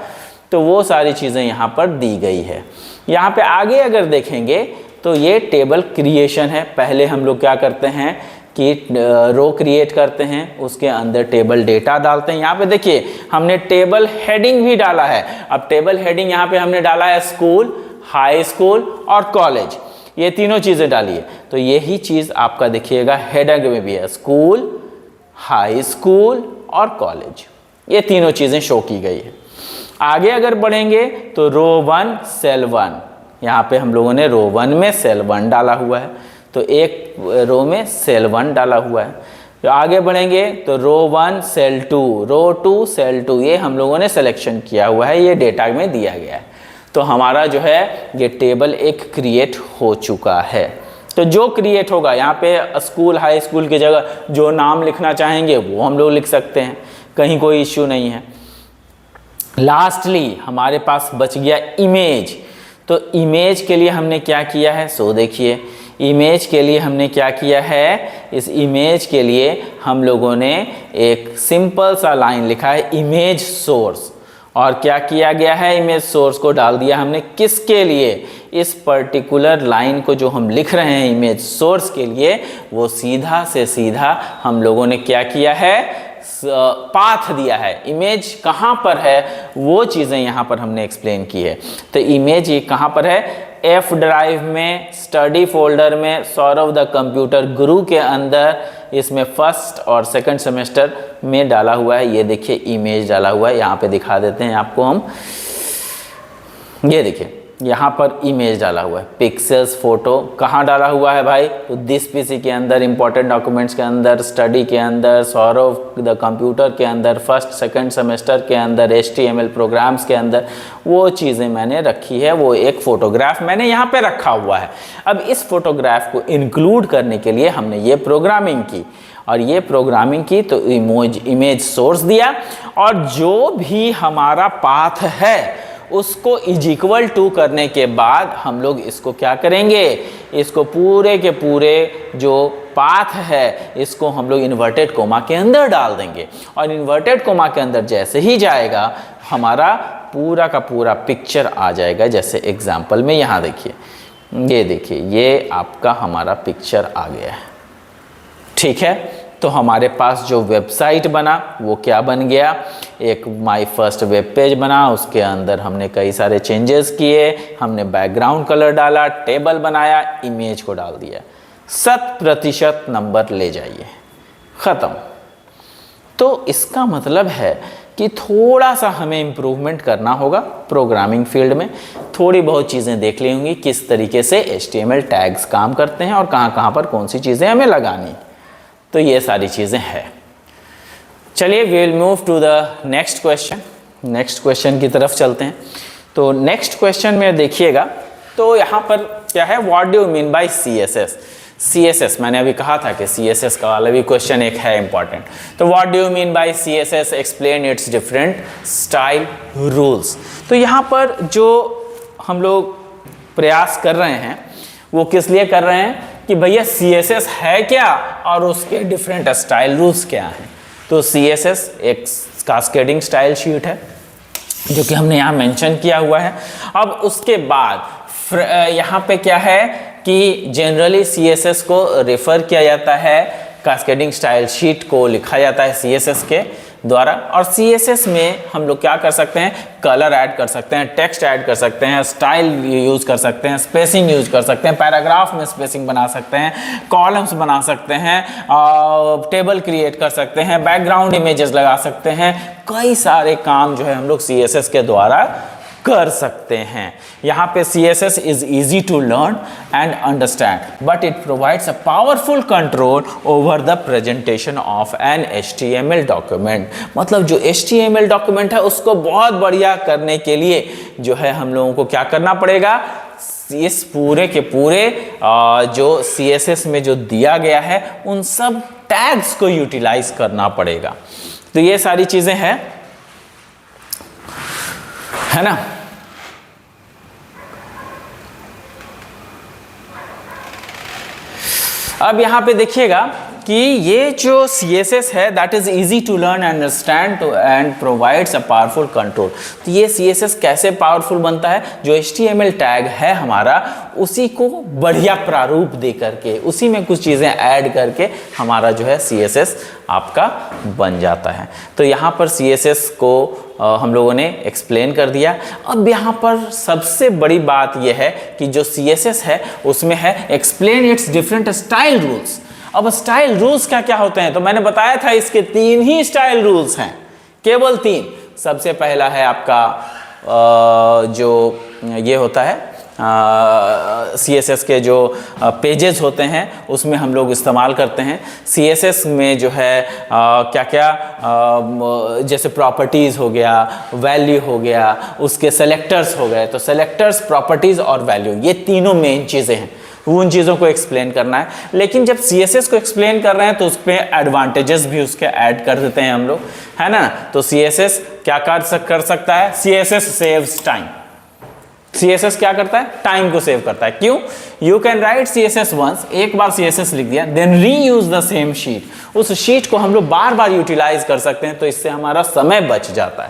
तो वो सारी चीज़ें यहाँ पर दी गई है। यहाँ पे आगे अगर देखेंगे तो ये टेबल क्रिएशन है। पहले हम लोग क्या करते हैं कि रो क्रिएट करते हैं, उसके अंदर टेबल डेटा डालते हैं। यहाँ पे देखिए हमने टेबल हेडिंग भी डाला है। अब टेबल हेडिंग यहाँ पे हमने डाला है स्कूल, हाई स्कूल और कॉलेज, ये तीनों चीज़ें डाली है। तो यही चीज़ आपका देखिएगा हेडर में भी है, स्कूल, हाई स्कूल और कॉलेज, ये तीनों चीज़ें शो की गई है। आगे अगर बढ़ेंगे तो रो 1 सेल 1, यहाँ पे हम लोगों ने रो 1 में सेल 1 डाला हुआ है, तो एक रो में सेल 1 डाला हुआ है। तो आगे बढ़ेंगे तो रो 1 सेल 2, रो 2 सेल 2, ये हम लोगों ने सिलेक्शन किया हुआ है, ये डेटा में दिया गया है। तो हमारा जो है ये टेबल एक क्रिएट हो चुका है। तो जो क्रिएट होगा यहाँ पे स्कूल, हाई स्कूल की जगह जो नाम लिखना चाहेंगे वो हम लोग लिख सकते हैं, कहीं कोई इश्यू नहीं है। लास्टली हमारे पास बच गया इमेज। तो इमेज के लिए हमने क्या किया है? सो देखिए इमेज के लिए हमने क्या किया है, इस इमेज के लिए हम लोगों ने एक सिंपल सा लाइन लिखा है इमेज सोर्स। और क्या किया गया है, इमेज सोर्स को डाल दिया हमने किसके लिए? इस पर्टिकुलर लाइन को जो हम लिख रहे हैं इमेज सोर्स के लिए, वो सीधा से सीधा हम लोगों ने क्या किया है, पाथ दिया है। इमेज कहाँ पर है वो चीज़ें यहाँ पर हमने एक्सप्लेन की है। तो इमेज ये कहाँ पर है, एफ ड्राइव में, स्टडी फोल्डर में, सौरव द कंप्यूटर गुरु के अंदर, इसमें फर्स्ट और सेकंड सेमेस्टर में डाला हुआ है। ये देखिए इमेज डाला हुआ है, यहाँ पे दिखा देते हैं आपको हम। ये देखिए यहाँ पर इमेज डाला हुआ है, पिक्सेल्स फोटो कहाँ डाला हुआ है भाई? तो दिस पीसी के अंदर, इंपॉर्टेंट डॉक्यूमेंट्स के अंदर, स्टडी के अंदर, सौरव द कंप्यूटर के अंदर, फर्स्ट सेकंड सेमेस्टर के अंदर, HTML प्रोग्राम्स के अंदर, वो चीज़ें मैंने रखी है। वो एक फ़ोटोग्राफ मैंने यहाँ पे रखा हुआ है। अब इस फोटोग्राफ को इंक्लूड करने के लिए हमने ये प्रोग्रामिंग की, और ये प्रोग्रामिंग की तो इमेज सोर्स दिया, और जो भी हमारा पाथ है उसको इज इक्वल टू करने के बाद हम लोग इसको क्या करेंगे, इसको पूरे के पूरे जो पाथ है इसको हम लोग इन्वर्टेड कोमा के अंदर डाल देंगे। और इन्वर्टेड कोमा के अंदर जैसे ही जाएगा हमारा पूरा का पूरा पिक्चर आ जाएगा। जैसे एग्जाम्पल में यहाँ देखिए ये देखिए, ये आपका हमारा पिक्चर आ गया है। ठीक है, तो हमारे पास जो वेबसाइट बना वो क्या बन गया, एक माय फर्स्ट वेब पेज बना। उसके अंदर हमने कई सारे चेंजेस किए, हमने बैकग्राउंड कलर डाला, टेबल बनाया, इमेज को डाल दिया। 100% नंबर ले जाइए, ख़त्म। तो इसका मतलब है कि थोड़ा सा हमें इम्प्रूवमेंट करना होगा प्रोग्रामिंग फील्ड में। थोड़ी बहुत चीज़ें देख ली होंगी, किस तरीके से HTML टैग्स काम करते हैं और कहाँ कहाँ पर कौन सी चीज़ें हमें लगानी। तो ये सारी चीज़ें हैं। चलिए we will move to the next question. Next question की तरफ चलते हैं। तो नेक्स्ट क्वेश्चन में देखिएगा, तो यहाँ पर क्या है, what do you mean bye CSS। CSS मैंने अभी कहा था कि CSS का वाला भी क्वेश्चन एक है इंपॉर्टेंट। तो what do you mean bye CSS, explain it's different style rules. तो यहाँ पर जो हम लोग प्रयास कर रहे हैं वो किस लिए कर रहे हैं कि भैया CSS है क्या और उसके डिफरेंट स्टाइल रूल्स क्या हैं। तो CSS एक कास्केडिंग स्टाइल शीट है जो कि हमने यहाँ मेंशन किया हुआ है। अब उसके बाद यहाँ पे क्या है कि जनरली CSS को रेफर किया जाता है, कास्केडिंग स्टाइल शीट को लिखा जाता है CSS के द्वारा। और CSS में हम लोग क्या कर सकते हैं, कलर ऐड कर सकते हैं, टेक्स्ट ऐड कर सकते हैं, स्टाइल यूज़ कर सकते हैं, स्पेसिंग यूज़ कर सकते हैं, पैराग्राफ में स्पेसिंग बना सकते हैं, कॉलम्स बना सकते हैं, टेबल क्रिएट कर सकते हैं, बैकग्राउंड इमेजेस लगा सकते हैं। कई सारे काम जो है हम लोग CSS के द्वारा कर सकते हैं। यहाँ पे CSS is easy to learn and understand, but it provides a powerful control over the presentation of an HTML document। मतलब जो HTML डॉक्यूमेंट है उसको बहुत बढ़िया करने के लिए जो है हम लोगों को क्या करना पड़ेगा, इस पूरे के पूरे जो CSS में जो दिया गया है उन सब टैग्स को यूटिलाइज करना पड़ेगा। तो ये सारी चीजें हैं, है ना। अब यहाँ पे देखिएगा कि ये जो CSS है that is easy to learn and understand and provides a powerful control. तो ये CSS कैसे पावरफुल बनता है, जो HTML टैग है हमारा उसी को बढ़िया प्रारूप दे करके, उसी में कुछ चीज़ें ऐड करके हमारा जो है CSS आपका बन जाता है। तो यहाँ पर CSS को हम लोगों ने एक्सप्लेन कर दिया। अब यहाँ पर सबसे बड़ी बात यह है कि जो CSS है उसमें है explain it's different style rules. अब स्टाइल रूल्स क्या क्या होते हैं, तो मैंने बताया था इसके 3 ही स्टाइल रूल्स हैं, केवल 3। सबसे पहला है आपका जो ये होता है CSS के जो पेजेस होते हैं उसमें हम लोग इस्तेमाल करते हैं। CSS में जो है क्या क्या जैसे प्रॉपर्टीज़ हो गया, वैल्यू हो गया, उसके सेलेक्टर्स हो गए। तो सेलेक्टर्स, प्रॉपर्टीज़ और वैल्यू, ये तीनों मेन चीज़ें हैं, उन चीज़ों को एक्सप्लेन करना है। लेकिन जब CSS को एक्सप्लेन कर रहे हैं तो उस पर एडवांटेजेस भी उसके ऐड कर देते हैं हम लोग, है ना। तो CSS क्या कर सकता है, CSS सेव्स टाइम। CSS क्या करता है, टाइम को सेव करता है। क्यों, you can write CSS once, एक बार CSS लिख दिया, then reuse the same sheet. उस शीट को हम लोग बार बार यूटिलाइज कर सकते हैं, तो इससे हमारा समय बच जाता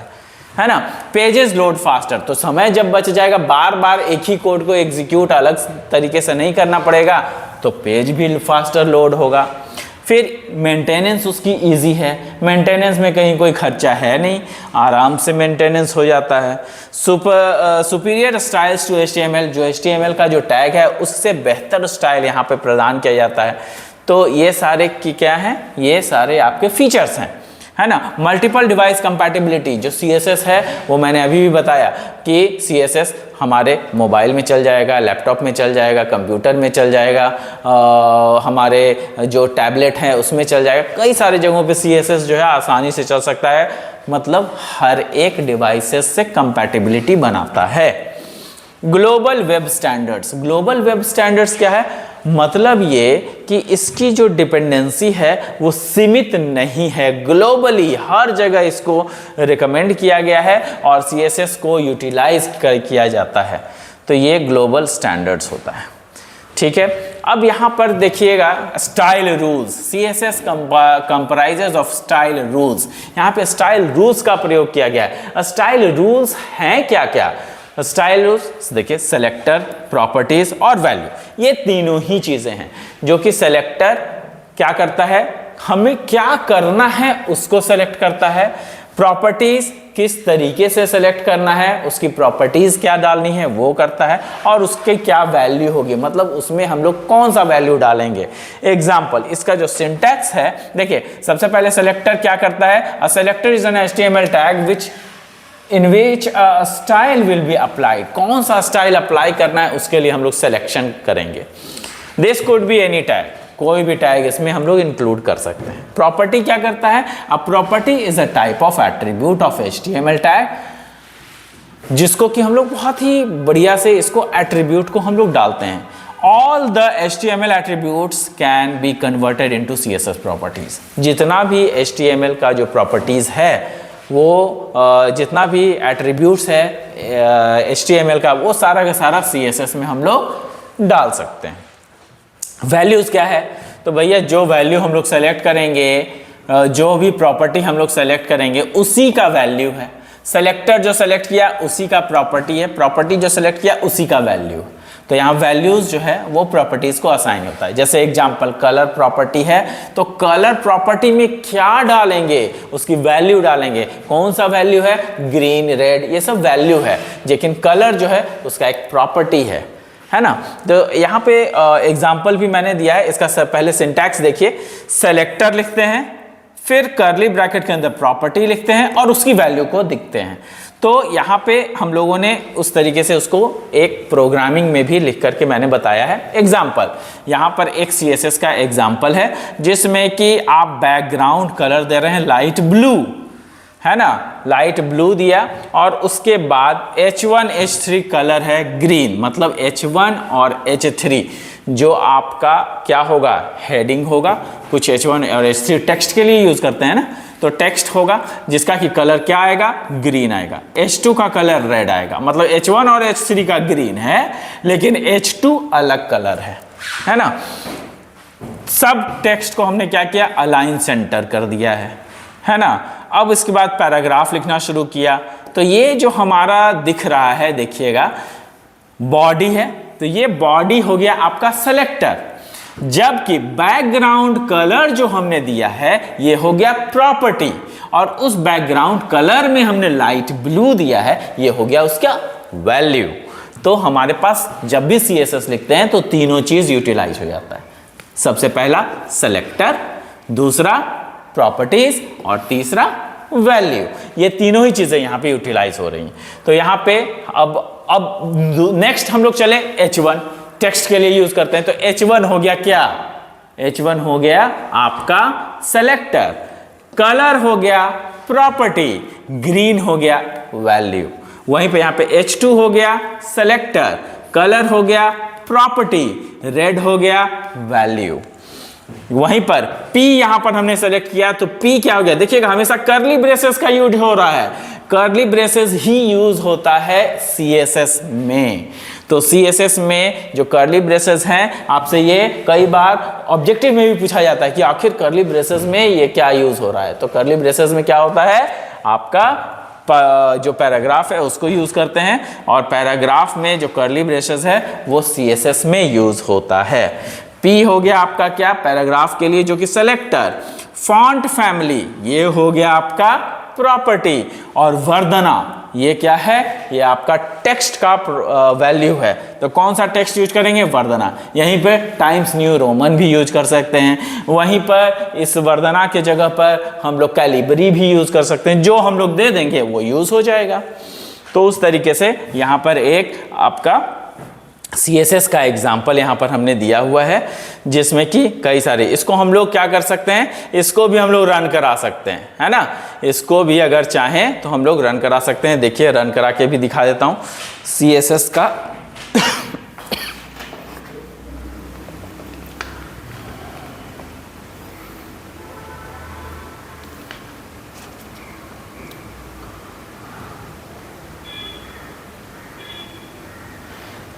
है ना। पेजेस लोड फास्टर, तो समय जब बच जाएगा, बार बार एक ही कोड को एग्जीक्यूट अलग तरीके से नहीं करना पड़ेगा, तो पेज भी फास्टर लोड होगा। फिर मेंटेनेंस उसकी इजी है, मेंटेनेंस में कहीं कोई खर्चा है नहीं, आराम से मेंटेनेंस हो जाता है। सुपीरियर स्टाइल्स टू HTML, जो HTML का जो टैग है उससे बेहतर स्टाइल यहाँ पे प्रदान किया जाता है। तो ये सारे की क्या हैं, ये सारे आपके फीचर्स हैं, है ना। मल्टीपल डिवाइस कंपैटिबिलिटी, जो CSS है वो मैंने अभी भी बताया कि CSS हमारे मोबाइल में चल जाएगा, लैपटॉप में चल जाएगा, कंप्यूटर में चल जाएगा, हमारे जो टैबलेट हैं उसमें चल जाएगा। कई सारे जगहों पे CSS जो है आसानी से चल सकता है, मतलब हर एक डिवाइसेस से कंपैटिबिलिटी बनाता है। Global web standards, global web standards क्या है, मतलब ये कि इसकी जो डिपेंडेंसी है वो सीमित नहीं है, ग्लोबली हर जगह इसको रिकमेंड किया गया है और CSS को यूटिलाइज किया जाता है। तो ये ग्लोबल स्टैंडर्ड्स होता है, ठीक है। अब यहाँ पर देखिएगा style rules, CSS comprises of style rules. यहाँ पे स्टाइल रूल्स का प्रयोग किया गया है। स्टाइल रूल्स हैं क्या क्या, स्टाइल रूल्स देखिए, सेलेक्टर, प्रॉपर्टीज और वैल्यू, ये तीनों ही चीजें हैं जो कि सेलेक्टर क्या करता है, हमें क्या करना है उसको सेलेक्ट करता है। प्रॉपर्टीज किस तरीके से सेलेक्ट करना है, उसकी प्रॉपर्टीज क्या डालनी है वो करता है, और उसके क्या वैल्यू होगी, मतलब उसमें हम लोग कौन सा वैल्यू डालेंगे। एग्जाम्पल, इसका जो सिंटैक्स है देखिए, सबसे पहले सेलेक्टर क्या करता है, a selector is an HTML tag which in which a style will be applied, कौन सा स्टाइल अप्लाई करना है उसके लिए हम लोग सिलेक्शन करेंगे। This could be any tag, कोई भी टैग इसमें हम लोग इंक्लूड कर सकते हैं। प्रॉपर्टी क्या करता है, a property is a type of attribute of HTML tag, जिसको कि हम लोग बहुत ही बढ़िया से इसको एट्रीब्यूट को हम लोग डालते हैं। All the HTML attributes can be converted into CSS properties, जितना भी HTML का जो प्रॉपर्टीज है वो जितना भी एट्रीब्यूट्स है HTML का, वो सारा का सारा CSS में हम लोग डाल सकते हैं। वैल्यूज़ क्या है, तो भैया जो वैल्यू हम लोग सेलेक्ट करेंगे, जो भी प्रॉपर्टी हम लोग सेलेक्ट करेंगे उसी का वैल्यू है। सेलेक्टर जो सेलेक्ट किया उसी का प्रॉपर्टी है, प्रॉपर्टी जो सेलेक्ट किया उसी का वैल्यू। तो यहाँ वैल्यूज जो है वो प्रॉपर्टीज को असाइन होता है। जैसे एग्जांपल, कलर प्रॉपर्टी है तो कलर प्रॉपर्टी में क्या डालेंगे, उसकी वैल्यू डालेंगे। कौन सा वैल्यू है, ग्रीन, रेड, ये सब वैल्यू है, लेकिन कलर जो है उसका एक प्रॉपर्टी है ना। तो यहाँ पे एग्जांपल भी मैंने दिया है, इसका पहले सिंटैक्स देखिए, सेलेक्टर लिखते हैं, फिर कर्ली ब्रैकेट के अंदर प्रॉपर्टी लिखते हैं और उसकी वैल्यू को दिखते हैं। तो यहाँ पे हम लोगों ने उस तरीके से उसको एक प्रोग्रामिंग में भी लिख करके मैंने बताया है। एग्जाम्पल, यहाँ पर एक CSS का एग्जाम्पल है जिसमें कि आप बैकग्राउंड कलर दे रहे हैं लाइट ब्लू, है ना, लाइट ब्लू दिया, और उसके बाद H1 H3 कलर है ग्रीन, मतलब H1 और H3 जो आपका क्या होगा, हेडिंग होगा। कुछ H1 और H3 टेक्स्ट के लिए यूज करते हैं ना, तो टेक्स्ट होगा जिसका कि कलर क्या आएगा, ग्रीन आएगा। H2 का कलर रेड आएगा, मतलब H1 और H3 का ग्रीन है लेकिन H2 अलग कलर है ना। सब टेक्स्ट को हमने क्या किया, अलाइन सेंटर कर दिया है ना। अब इसके बाद पैराग्राफ लिखना शुरू किया, तो ये जो हमारा दिख रहा है देखिएगा, बॉडी है, तो ये बॉडी हो गया आपका सेलेक्टर, जबकि बैकग्राउंड कलर जो हमने दिया है ये हो गया प्रॉपर्टी, और उस बैकग्राउंड कलर में हमने लाइट ब्लू दिया है, ये हो गया उसका वैल्यू। तो हमारे पास जब भी CSS लिखते हैं तो तीनों चीज यूटिलाइज हो जाता है। सबसे पहला सेलेक्टर, दूसरा प्रॉपर्टीज और तीसरा वैल्यू, ये तीनों ही चीजें यहाँ पे यूटिलाइज हो रही हैं। तो यहाँ पे अब नेक्स्ट हम लोग चले H1, टेक्स्ट के लिए यूज करते हैं, तो H1 हो गया क्या, H1 हो गया आपका सेलेक्टर, कलर हो गया प्रॉपर्टी, ग्रीन हो गया वैल्यू। वहीं पे यहाँ पे H2 हो गया सेलेक्टर, कलर हो गया प्रॉपर्टी, रेड हो गया वैल्यू। वहीं पर P यहां पर हमने सेलेक्ट किया, तो P क्या हो गया, देखिएगा हमेशा कर्ली ब्रेसेस का यूज हो रहा है, कर्ली ब्रेसेस ही यूज होता है CSS में। तो CSS में जो कर्ली ब्रेसेस हैं, आपसे ये कई बार ऑब्जेक्टिव में भी पूछा जाता है कि आखिर कर्ली ब्रेसेस में ये क्या यूज हो रहा है। तो कर्ली ब्रेसेस में क्या होता है, आपका जो पैराग्राफ है उसको यूज करते हैं, और पैराग्राफ में जो कर्ली ब्रेसेस है वो CSS में यूज होता है। P हो गया आपका क्या, पैराग्राफ के लिए जो कि सेलेक्टर, फॉन्ट फैमिली ये हो गया आपका प्रॉपर्टी, और वर्धना ये क्या है, ये आपका टेक्स्ट का वैल्यू है। तो कौन सा टेक्स्ट यूज करेंगे, वर्धना। यहीं पे टाइम्स न्यू रोमन भी यूज कर सकते हैं, वहीं पर इस वर्धना के जगह पर हम लोग कैलिबरी भी यूज कर सकते हैं, जो हम लोग दे देंगे वो यूज हो जाएगा। तो उस तरीके से यहाँ पर एक आपका CSS का एग्जाम्पल यहाँ पर हमने दिया हुआ है, जिसमें कि कई सारे, इसको हम लोग क्या कर सकते हैं, इसको भी हम लोग रन करा सकते हैं, है ना। इसको भी अगर चाहें तो हम लोग रन करा सकते हैं। देखिए रन करा के भी दिखा देता हूँ CSS का।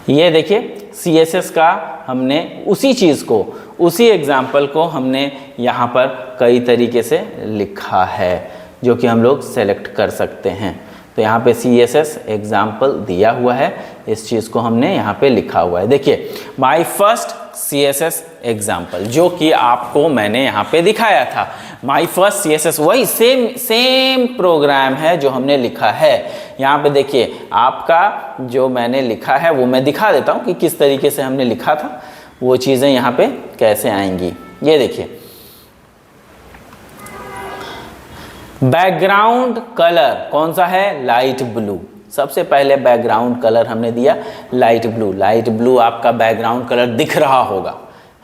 ये देखिए CSS का हमने उसी चीज़ को, उसी एग्जाम्पल को हमने यहाँ पर कई तरीके से लिखा है, जो कि हम लोग सेलेक्ट कर सकते हैं। तो यहाँ पे CSS एग्जाम्पल दिया हुआ है, इस चीज़ को हमने यहाँ पे लिखा हुआ है। देखिए माय फर्स्ट CSS एग्जाम्पल, जो कि आपको मैंने यहाँ पे दिखाया था। माय फर्स्ट CSS वही सेम प्रोग्राम है जो हमने लिखा है। यहाँ पे देखिए आपका जो मैंने लिखा है वो मैं दिखा देता हूँ कि किस तरीके से हमने लिखा था, वो चीज़ें यहाँ पे कैसे आएंगी। ये देखिए बैकग्राउंड कलर कौन सा है, लाइट ब्लू। सबसे पहले बैकग्राउंड कलर हमने दिया लाइट ब्लू। लाइट ब्लू आपका बैकग्राउंड कलर दिख रहा होगा,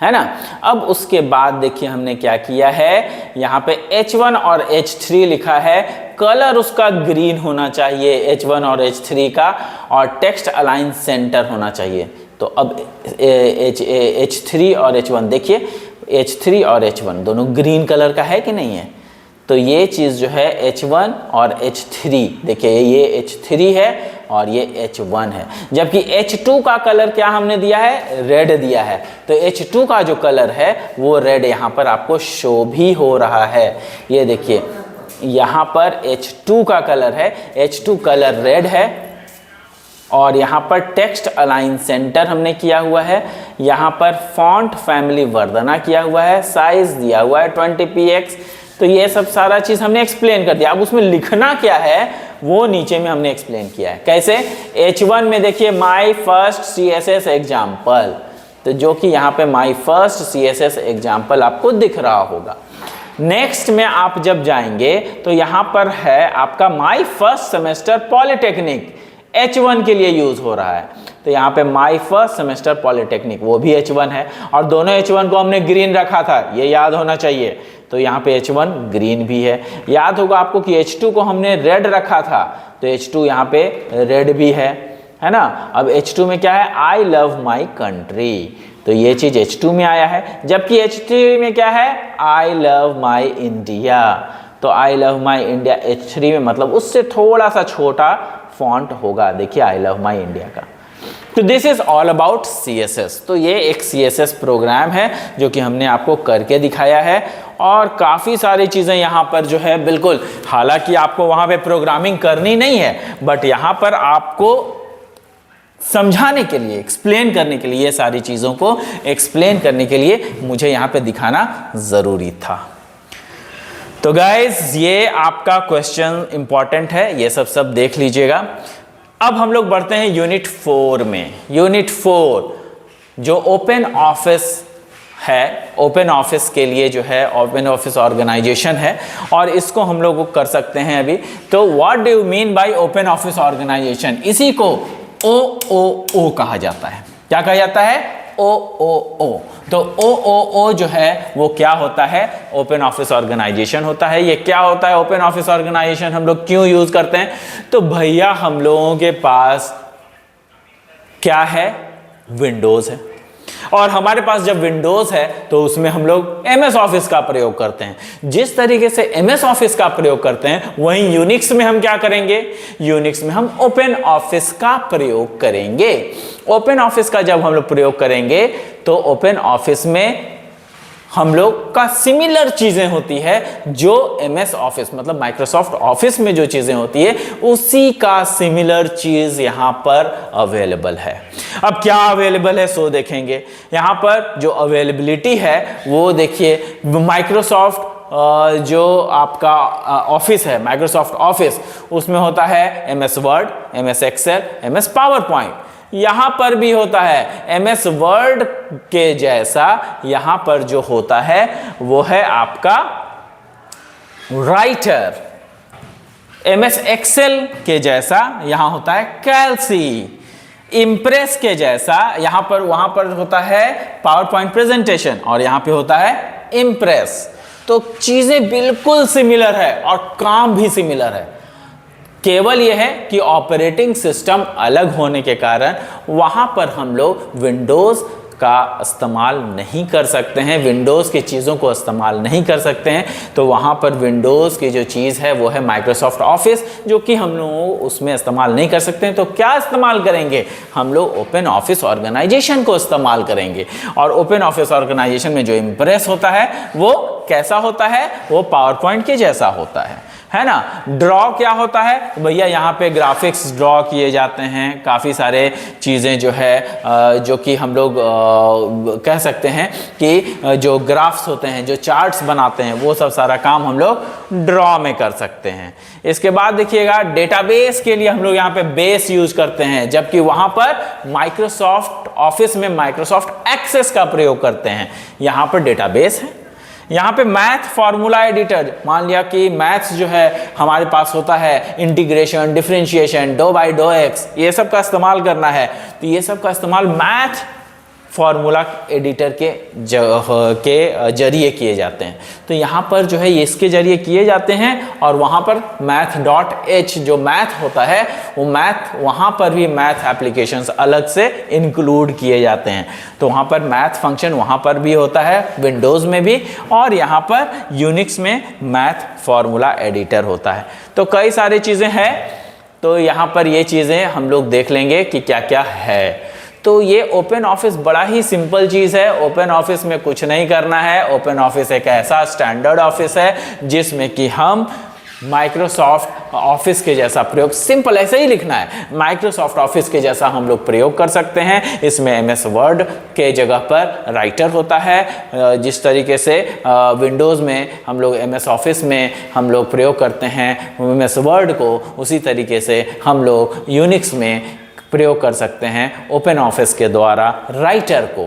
है ना। अब उसके बाद देखिए हमने क्या किया है, यहाँ पे H1 और H3 लिखा है, कलर उसका ग्रीन होना चाहिए H1 और H3 का, और टेक्स्ट अलाइन सेंटर होना चाहिए। तो अब H3 और H1 देखिए, H3 और H1 दोनों ग्रीन कलर का है कि नहीं है। तो ये चीज़ जो है H1 और H3, देखिए ये H3 है और ये H1 है, जबकि H2 का कलर क्या हमने दिया है, रेड दिया है। तो H2 का जो कलर है वो रेड यहाँ पर आपको शो भी हो रहा है। ये देखिए यहाँ पर H2 का कलर है, H2 कलर रेड है, और यहाँ पर टेक्स्ट अलाइन सेंटर हमने किया हुआ है, यहाँ पर फॉन्ट फैमिली वर्धना किया हुआ है, साइज दिया हुआ है 20px। तो ये सब सारा चीज़ हमने एक्सप्लेन कर दिया। अब उसमें लिखना क्या है वो नीचे में हमने एक्सप्लेन किया है। कैसे, H1 में देखिए माय फर्स्ट CSS एग्जाम्पल, तो जो कि यहाँ पे माय फर्स्ट CSS एग्जाम्पल आपको दिख रहा होगा। नेक्स्ट में आप जब जाएंगे तो यहाँ पर है आपका my first semester polytechnic, H1 के लिए यूज हो रहा है। तो यहाँ पे माय फर्स्ट सेमेस्टर पॉलिटेक्निक वो भी H1 है, और दोनों H1 को हमने ग्रीन रखा था, ये याद होना चाहिए। तो यहाँ पे H1 ग्रीन भी है। याद होगा आपको कि H2 को हमने रेड रखा था, तो H2 यहाँ पे रेड भी है ना। अब H2 में क्या है, आई लव माई कंट्री, तो ये चीज़ H2 में आया है। जबकि H3 में क्या है, आई लव माई इंडिया, तो I love my India H3 में मतलब उससे थोड़ा सा छोटा फॉन्ट होगा। देखिए आई लव माई इंडिया का। तो this is all about CSS। तो ये एक CSS प्रोग्राम है जो कि हमने आपको करके दिखाया है, और काफ़ी सारी चीज़ें यहाँ पर जो है बिल्कुल, हालांकि आपको वहाँ पे प्रोग्रामिंग करनी नहीं है, बट यहाँ पर आपको समझाने के लिए, एक्सप्लेन करने के लिए, ये सारी चीज़ों को एक्सप्लेन करने के लिए मुझे यहाँ पे दिखाना ज़रूरी था। तो गाइज ये आपका क्वेश्चन इंपॉर्टेंट है, ये सब देख लीजिएगा। अब हम लोग बढ़ते हैं यूनिट 4 में। यूनिट 4 जो ओपन ऑफिस है, ओपन ऑफिस के लिए जो है ओपन ऑफिस ऑर्गेनाइजेशन है, और इसको हम लोग कर सकते हैं अभी। तो what do you mean by open office organization, इसी को OOO कहा जाता है। क्या कहा जाता है, OOO। तो OOO जो है वो क्या होता है, ओपन ऑफिस ऑर्गेनाइजेशन होता है। ये क्या होता है ओपन ऑफिस ऑर्गेनाइजेशन, हम लोग क्यों यूज करते हैं, तो भैया हम लोगों के पास क्या है, विंडोज है, और हमारे पास जब विंडोज है तो उसमें हम लोग MS ऑफिस का प्रयोग करते हैं। जिस तरीके से MS ऑफिस का प्रयोग करते हैं वहीं यूनिक्स में हम क्या करेंगे, यूनिक्स में हम ओपन ऑफिस का प्रयोग करेंगे। ओपन ऑफिस का जब हम लोग प्रयोग करेंगे तो ओपन ऑफिस में हम लोग का सिमिलर चीजें होती है जो MS ऑफिस मतलब माइक्रोसॉफ्ट ऑफिस में जो चीजें होती है उसी का सिमिलर चीज यहां पर अवेलेबल है। अब क्या अवेलेबल है सो देखेंगे। यहां पर जो अवेलेबिलिटी है वो देखिए, माइक्रोसॉफ्ट जो आपका ऑफिस है, माइक्रोसॉफ्ट ऑफिस, उसमें होता है MS Word, MS Excel, MS PowerPoint. यहां पर भी होता है MS वर्ड के जैसा, यहां पर जो होता है वो है आपका राइटर। MS एक्सेल के जैसा यहां होता है कैल्सी। इम्प्रेस के जैसा यहां पर, वहां पर होता है पावर पॉइंट प्रेजेंटेशन, और यहां पे होता है इम्प्रेस। तो चीजें बिल्कुल सिमिलर है और काम भी सिमिलर है। केवल यह है कि ऑपरेटिंग सिस्टम अलग होने के कारण वहां पर हम लोग विंडोज का इस्तेमाल नहीं कर सकते हैं, विंडोज़ की चीज़ों को इस्तेमाल नहीं कर सकते हैं। तो वहाँ पर विंडोज़ की जो चीज़ है वो है माइक्रोसॉफ्ट ऑफिस, जो कि हम लोग उसमें इस्तेमाल नहीं कर सकते हैं। तो क्या इस्तेमाल करेंगे हम लोग, ओपन ऑफिस ऑर्गेनाइजेशन को इस्तेमाल करेंगे। और ओपन ऑफिस ऑर्गेनाइजेशन में जो इम्प्रेस होता है वो कैसा होता है, वो पावर पॉइंट के जैसा होता है है ना। ड्रॉ क्या होता है भैया, यहाँ पे ग्राफिक्स ड्रॉ किए जाते हैं, काफ़ी सारे चीज़ें जो है जो कि हम लोग कह सकते हैं कि जो ग्राफ्स होते हैं, जो चार्ट्स बनाते हैं, वो सब सारा काम हम लोग ड्रॉ में कर सकते हैं। इसके बाद देखिएगा डेटाबेस के लिए हम लोग यहाँ पे बेस यूज करते हैं, जबकि वहाँ पर माइक्रोसॉफ्ट ऑफिस में माइक्रोसॉफ्ट एक्सेस का प्रयोग करते हैं। यहाँ पर डेटाबेस है। यहाँ पे मैथ फॉर्मूला एडिटर, मान लिया कि मैथ्स जो है हमारे पास होता है, integration, differentiation, dough by dough x, ये सब का इस्तेमाल करना है, तो ये सब का इस्तेमाल मैथ फॉर्मूला एडिटर के जरिए किए जाते हैं। तो यहाँ पर जो है ये इसके जरिए किए जाते हैं, और वहाँ पर math.h जो मैथ होता है, वो मैथ, वहाँ पर भी मैथ एप्लीकेशंस अलग से इंक्लूड किए जाते हैं। तो वहाँ पर मैथ फंक्शन वहाँ पर भी होता है, विंडोज़ में भी, और यहाँ पर यूनिक्स में मैथ फॉर्मूला एडिटर होता है। तो कई सारी चीज़ें हैं, तो यहाँ पर ये चीज़ें हम लोग देख लेंगे कि क्या क्या है। तो ये ओपन ऑफिस बड़ा ही सिंपल चीज़ है। ओपन ऑफिस में कुछ नहीं करना है। ओपन ऑफिस एक ऐसा स्टैंडर्ड ऑफिस है जिसमें कि हम माइक्रोसॉफ्ट ऑफिस के जैसा प्रयोग, सिंपल ऐसे ही लिखना है, माइक्रोसॉफ्ट ऑफिस के जैसा हम लोग प्रयोग कर सकते हैं। इसमें एमएस वर्ड के जगह पर राइटर होता है। जिस तरीके से विंडोज़ में हम लोग एमएस ऑफिस में हम लोग प्रयोग करते हैं एमएस वर्ड को, उसी तरीके से हम लोग यूनिक्स में प्रयोग कर सकते हैं ओपन ऑफिस के द्वारा राइटर को।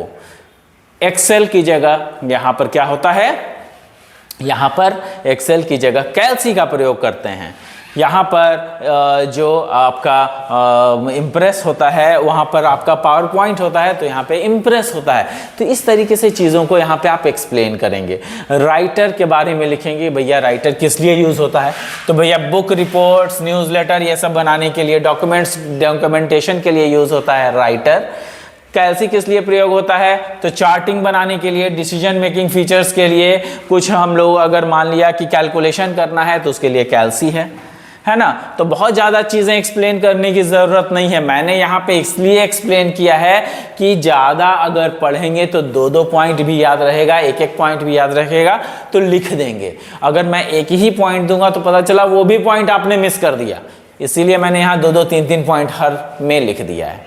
एक्सेल की जगह यहाँ पर क्या होता है, यहाँ पर एक्सेल की जगह कैल्सी का प्रयोग करते हैं। यहाँ पर जो आपका इम्प्रेस होता है, वहाँ पर आपका पावर पॉइंट होता है, तो यहाँ पे इम्प्रेस होता है। तो इस तरीके से चीज़ों को यहाँ पे आप एक्सप्लेन करेंगे। राइटर के बारे में लिखेंगे, भैया राइटर किस लिए यूज़ होता है, तो भैया बुक, रिपोर्ट्स, न्यूज़लेटर, ये सब बनाने के लिए, डॉक्यूमेंटेशन के लिए यूज़ होता है राइटर। कैल्सी किस लिए प्रयोग होता है, तो चार्टिंग बनाने के लिए, डिसीजन मेकिंग फीचर्स के लिए, कुछ हम लोग अगर मान लिया कि कैलकुलेशन करना है तो उसके लिए कैल्सी है ना। तो बहुत ज़्यादा चीज़ें एक्सप्लेन करने की ज़रूरत नहीं है। मैंने यहाँ पे इसलिए एक्सप्लेन किया है कि ज़्यादा अगर पढ़ेंगे तो दो दो पॉइंट भी याद रहेगा, एक एक पॉइंट भी याद रखेगा तो लिख देंगे। अगर मैं एक ही पॉइंट दूंगा तो पता चला वो भी पॉइंट आपने मिस कर दिया, इसीलिए मैंने यहाँ दो दो तीन तीन पॉइंट हर में लिख दिया है।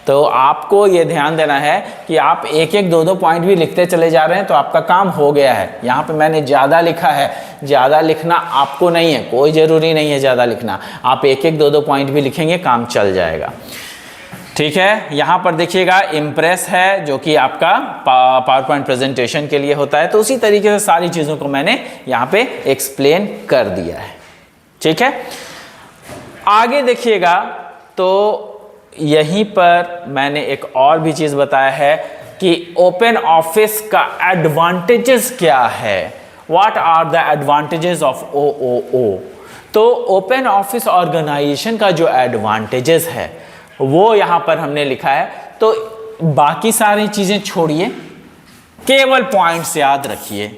तो आपको ये ध्यान देना है कि आप एक एक दो दो पॉइंट भी लिखते चले जा रहे हैं तो आपका काम हो गया है। यहाँ पे मैंने ज़्यादा लिखा है, ज़्यादा लिखना आपको नहीं है, कोई ज़रूरी नहीं है ज़्यादा लिखना, आप एक एक दो दो पॉइंट भी लिखेंगे काम चल जाएगा। ठीक है, यहाँ पर देखिएगा इम्प्रेस है जो कि आपका पावर पॉइंट प्रेजेंटेशन के लिए होता है। तो उसी तरीके से सारी चीज़ों को मैंने यहाँ पे एक्सप्लेन कर दिया है। ठीक है, आगे देखिएगा तो यहीं पर मैंने एक और भी चीज़ बताया है कि ओपन ऑफिस का एडवांटेजेस क्या है, what are the advantages of OOO। तो ओपन ऑफिस ऑर्गेनाइजेशन का जो एडवांटेजेस है वो यहाँ पर हमने लिखा है। तो बाकी सारी चीज़ें छोड़िए, केवल पॉइंट्स याद रखिए।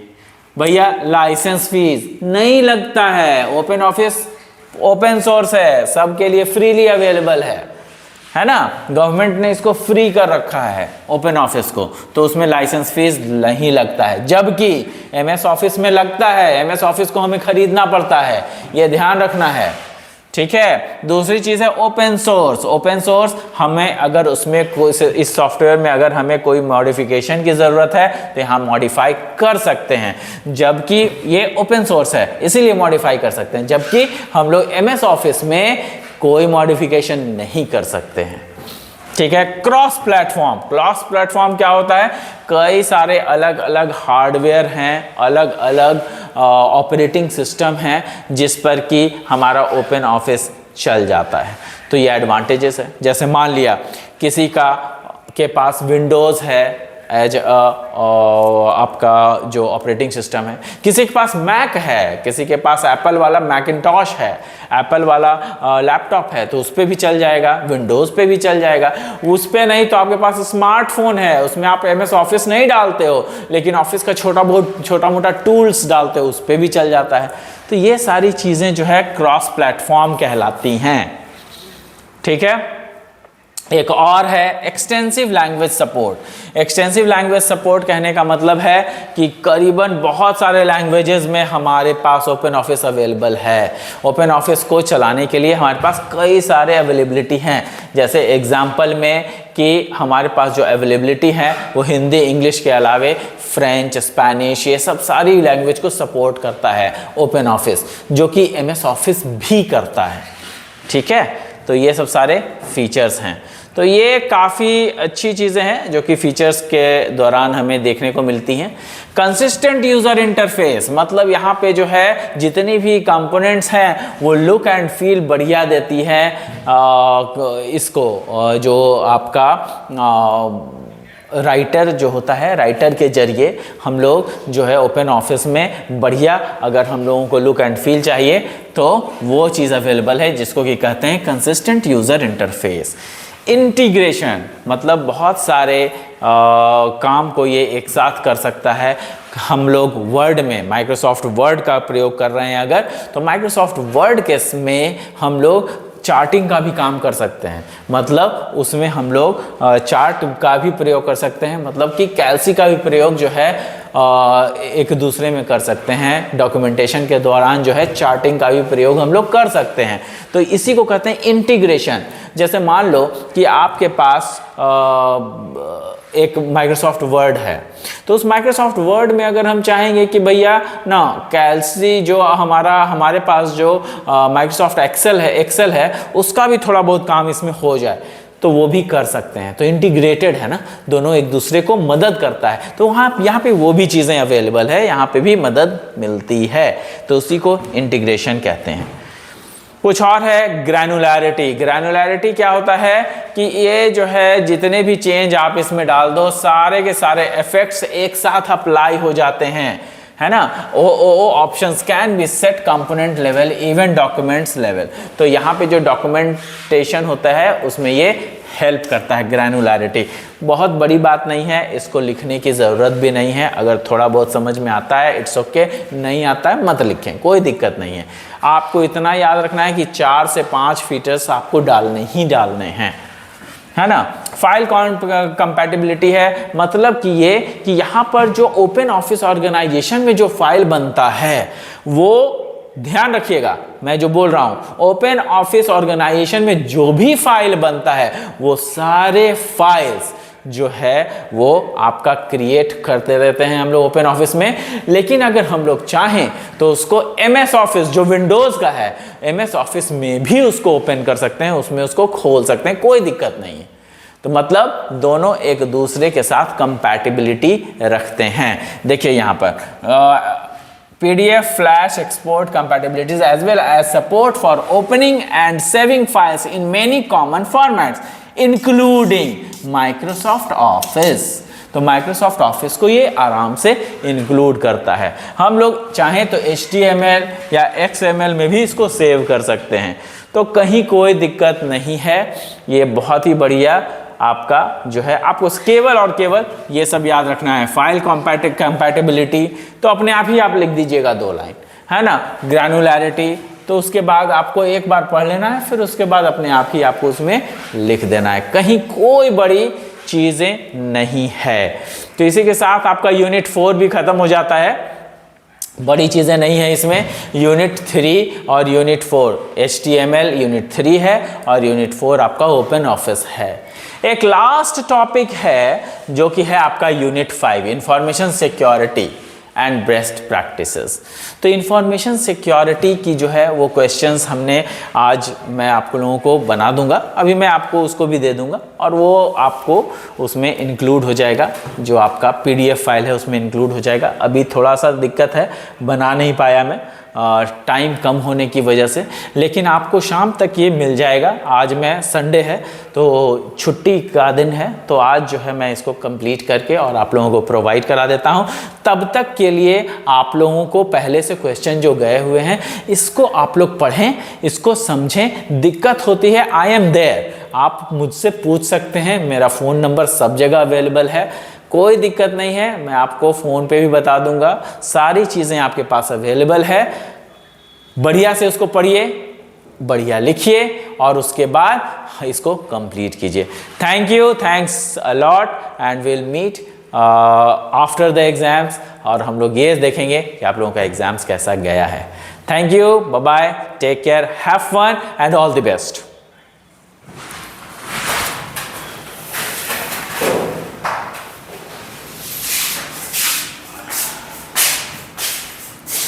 भैया लाइसेंस फीस नहीं लगता है, ओपन ऑफिस ओपन सोर्स है, सबके लिए फ्रीली अवेलेबल है ना। गवर्नमेंट ने इसको फ्री कर रखा है ओपन ऑफिस को, तो उसमें लाइसेंस फीस नहीं लगता है, जबकि एमएस ऑफिस में लगता है। एमएस ऑफिस को हमें खरीदना पड़ता है, ये ध्यान रखना है। ठीक है, दूसरी चीज़ है ओपन सोर्स। ओपन सोर्स हमें अगर उसमें कोई, इस सॉफ्टवेयर में अगर हमें कोई मॉडिफिकेशन की ज़रूरत है तो हम मॉडिफाई कर सकते हैं, जबकि ये ओपन सोर्स है इसीलिए मॉडिफाई कर सकते हैं, जबकि हम लोग एमएस ऑफिस में कोई मॉडिफिकेशन नहीं कर सकते हैं। ठीक है, क्रॉस प्लेटफॉर्म क्या होता है, कई सारे अलग अलग हार्डवेयर हैं, अलग अलग ऑपरेटिंग सिस्टम हैं जिस पर कि हमारा ओपन ऑफिस चल जाता है। तो ये एडवांटेजेस है। जैसे मान लिया किसी के पास विंडोज़ है एज आपका जो ऑपरेटिंग सिस्टम है, किसी के पास मैक है, किसी के पास एप्पल वाला मैकिंटॉश है, एप्पल वाला लैपटॉप है, तो उस पर भी चल जाएगा, विंडोज़ पे भी चल जाएगा। उस पर नहीं तो आपके पास स्मार्टफोन है, उसमें आप एमएस ऑफिस नहीं डालते हो लेकिन ऑफिस का छोटा मोटा टूल्स डालते हो, उस पर भी चल जाता है। तो ये सारी चीज़ें जो है क्रॉस प्लेटफॉर्म कहलाती हैं। ठीक है, एक और है extensive language support. Extensive language support कहने का मतलब है कि करीबन बहुत सारे लैंग्वेजेस में हमारे पास ओपन ऑफिस अवेलेबल है। ओपन ऑफिस को चलाने के लिए हमारे पास कई सारे अवेलेबिलिटी हैं। जैसे एग्जांपल में कि हमारे पास जो अवेलेबिलिटी है वो हिंदी इंग्लिश के अलावे फ्रेंच स्पेनिश ये सब सारी लैंग्वेज को सपोर्ट करता है ओपन ऑफिस, जो कि MS ऑफिस भी करता है। ठीक है, तो ये सब सारे फीचर्स हैं। तो ये काफ़ी अच्छी चीज़ें हैं जो कि फीचर्स के दौरान हमें देखने को मिलती हैं। कंसिस्टेंट यूज़र इंटरफेस मतलब यहाँ पे जो है जितनी भी कंपोनेंट्स हैं वो लुक एंड फील बढ़िया देती है इसको जो आपका राइटर जो होता है, राइटर के जरिए हम लोग जो है ओपन ऑफिस में बढ़िया अगर हम लोगों को लुक एंड फील चाहिए तो वो चीज़ अवेलेबल है जिसको कि कहते हैं कंसिस्टेंट यूज़र इंटरफेस। इंटीग्रेशन मतलब बहुत सारे काम को ये एक साथ कर सकता है। हम लोग वर्ड में माइक्रोसॉफ्ट वर्ड का प्रयोग कर रहे हैं अगर, तो माइक्रोसॉफ्ट वर्ड के में हम लोग चार्टिंग का भी काम कर सकते हैं। मतलब उसमें हम लोग चार्ट का भी प्रयोग कर सकते हैं, मतलब कि कैल्सी का भी प्रयोग जो है एक दूसरे में कर सकते हैं। डॉक्यूमेंटेशन के दौरान जो है चार्टिंग का भी प्रयोग हम लोग कर सकते हैं। तो इसी को कहते हैं इंटीग्रेशन। जैसे मान लो कि आपके पास एक माइक्रोसॉफ्ट वर्ड है, तो उस माइक्रोसॉफ्ट वर्ड में अगर हम चाहेंगे कि भैया ना कैल्सी जो हमारे पास जो माइक्रोसॉफ्ट एक्सेल है उसका भी थोड़ा बहुत काम इसमें हो जाए, तो वो भी कर सकते हैं। तो इंटीग्रेटेड है ना, दोनों एक दूसरे को मदद करता है। तो यहाँ पे वो भी चीज़ें अवेलेबल है, यहाँ पे भी मदद मिलती है, तो उसी को इंटीग्रेशन कहते हैं। कुछ और है ग्रैनुलैरिटी। ग्रैनुलैरिटी क्या होता है कि ये जो है जितने भी चेंज आप इसमें डाल दो सारे के सारे इफेक्ट्स एक साथ अप्लाई हो जाते हैं, है ना। Options can be set component level even documents level. तो यहाँ पे जो डॉक्यूमेंटेशन होता है उसमें ये हेल्प करता है ग्रैनुलैरिटी। बहुत बड़ी बात नहीं है, इसको लिखने की ज़रूरत भी नहीं है। अगर थोड़ा बहुत समझ में आता है इट्स ओके, नहीं आता है मत लिखें, कोई दिक्कत नहीं है। आपको इतना याद रखना है कि 4 से 5 फीचर्स आपको डालने ही डालने हैं, है ना। फाइल कंपैटिबिलिटी है, मतलब कि ये कि यहाँ पर जो ओपन ऑफिस ऑर्गेनाइजेशन में जो फाइल बनता है वो ध्यान रखिएगा मैं जो बोल रहा हूं, ओपन ऑफिस ऑर्गेनाइजेशन में जो भी फाइल बनता है वो सारे फाइल्स जो है वो आपका क्रिएट करते रहते हैं हम लोग ओपन ऑफिस में। लेकिन अगर हम लोग चाहें तो उसको MS ऑफिस जो विंडोज का है MS ऑफिस में भी उसको ओपन कर सकते हैं, उसमें उसको खोल सकते हैं, कोई दिक्कत नहीं है। तो मतलब दोनों एक दूसरे के साथ कंपैटिबिलिटी रखते हैं। देखिए यहाँ पर PDF Flash export compatibilities as well as support for opening and saving files in many common formats including Microsoft Office। तो Microsoft Office को ये आराम से इंक्लूड करता है। हम लोग चाहें तो HTML या XML में भी इसको सेव कर सकते हैं, तो कहीं कोई दिक्कत नहीं है। ये बहुत ही बढ़िया आपका जो है, आपको केवल और केवल ये सब याद रखना है। फाइल कंपैटिबिलिटी तो अपने आप ही आप लिख दीजिएगा 2 लाइन, है ना। ग्रैनुलैरिटी तो उसके बाद आपको एक बार पढ़ लेना है, फिर उसके बाद अपने आप ही आपको उसमें लिख देना है, कहीं कोई बड़ी चीज़ें नहीं है। तो इसी के साथ आपका यूनिट 4 भी ख़त्म हो जाता है, बड़ी चीज़ें नहीं है इसमें। यूनिट 3 और यूनिट 4 HTML यूनिट 3 है और यूनिट 4 आपका ओपन ऑफिस है। एक लास्ट टॉपिक है जो कि है आपका unit 5 information security and best practices. तो इंफॉर्मेशन सिक्योरिटी की जो है वो क्वेश्चंस हमने आज मैं आप लोगों को बना दूंगा, अभी मैं आपको उसको भी दे दूंगा और वो आपको उसमें इंक्लूड हो जाएगा, जो आपका PDF फाइल है उसमें इंक्लूड हो जाएगा। अभी थोड़ा सा दिक्कत है, बना नहीं पाया मैं टाइम कम होने की वजह से, लेकिन आपको शाम तक ये मिल जाएगा। आज मैं संडे है तो छुट्टी का दिन है, तो आज जो है मैं इसको कंप्लीट करके और आप लोगों को प्रोवाइड करा देता हूँ। तब तक के लिए आप लोगों को पहले से क्वेश्चन जो गए हुए हैं इसको आप लोग पढ़ें, इसको समझें। दिक्कत होती है आई एम देयर, आप मुझसे पूछ सकते हैं, मेरा फ़ोन नंबर सब जगह अवेलेबल है, कोई दिक्कत नहीं है। मैं आपको फ़ोन पे भी बता दूंगा, सारी चीज़ें आपके पास अवेलेबल है। बढ़िया से उसको पढ़िए, बढ़िया लिखिए और उसके बाद इसको कंप्लीट कीजिए। Thank you, thanks a lot and will meet after the exams, और हम लोग ये देखेंगे कि आप लोगों का एग्जाम्स कैसा गया है। Thank you, bye bye, take care, have fun and all the best.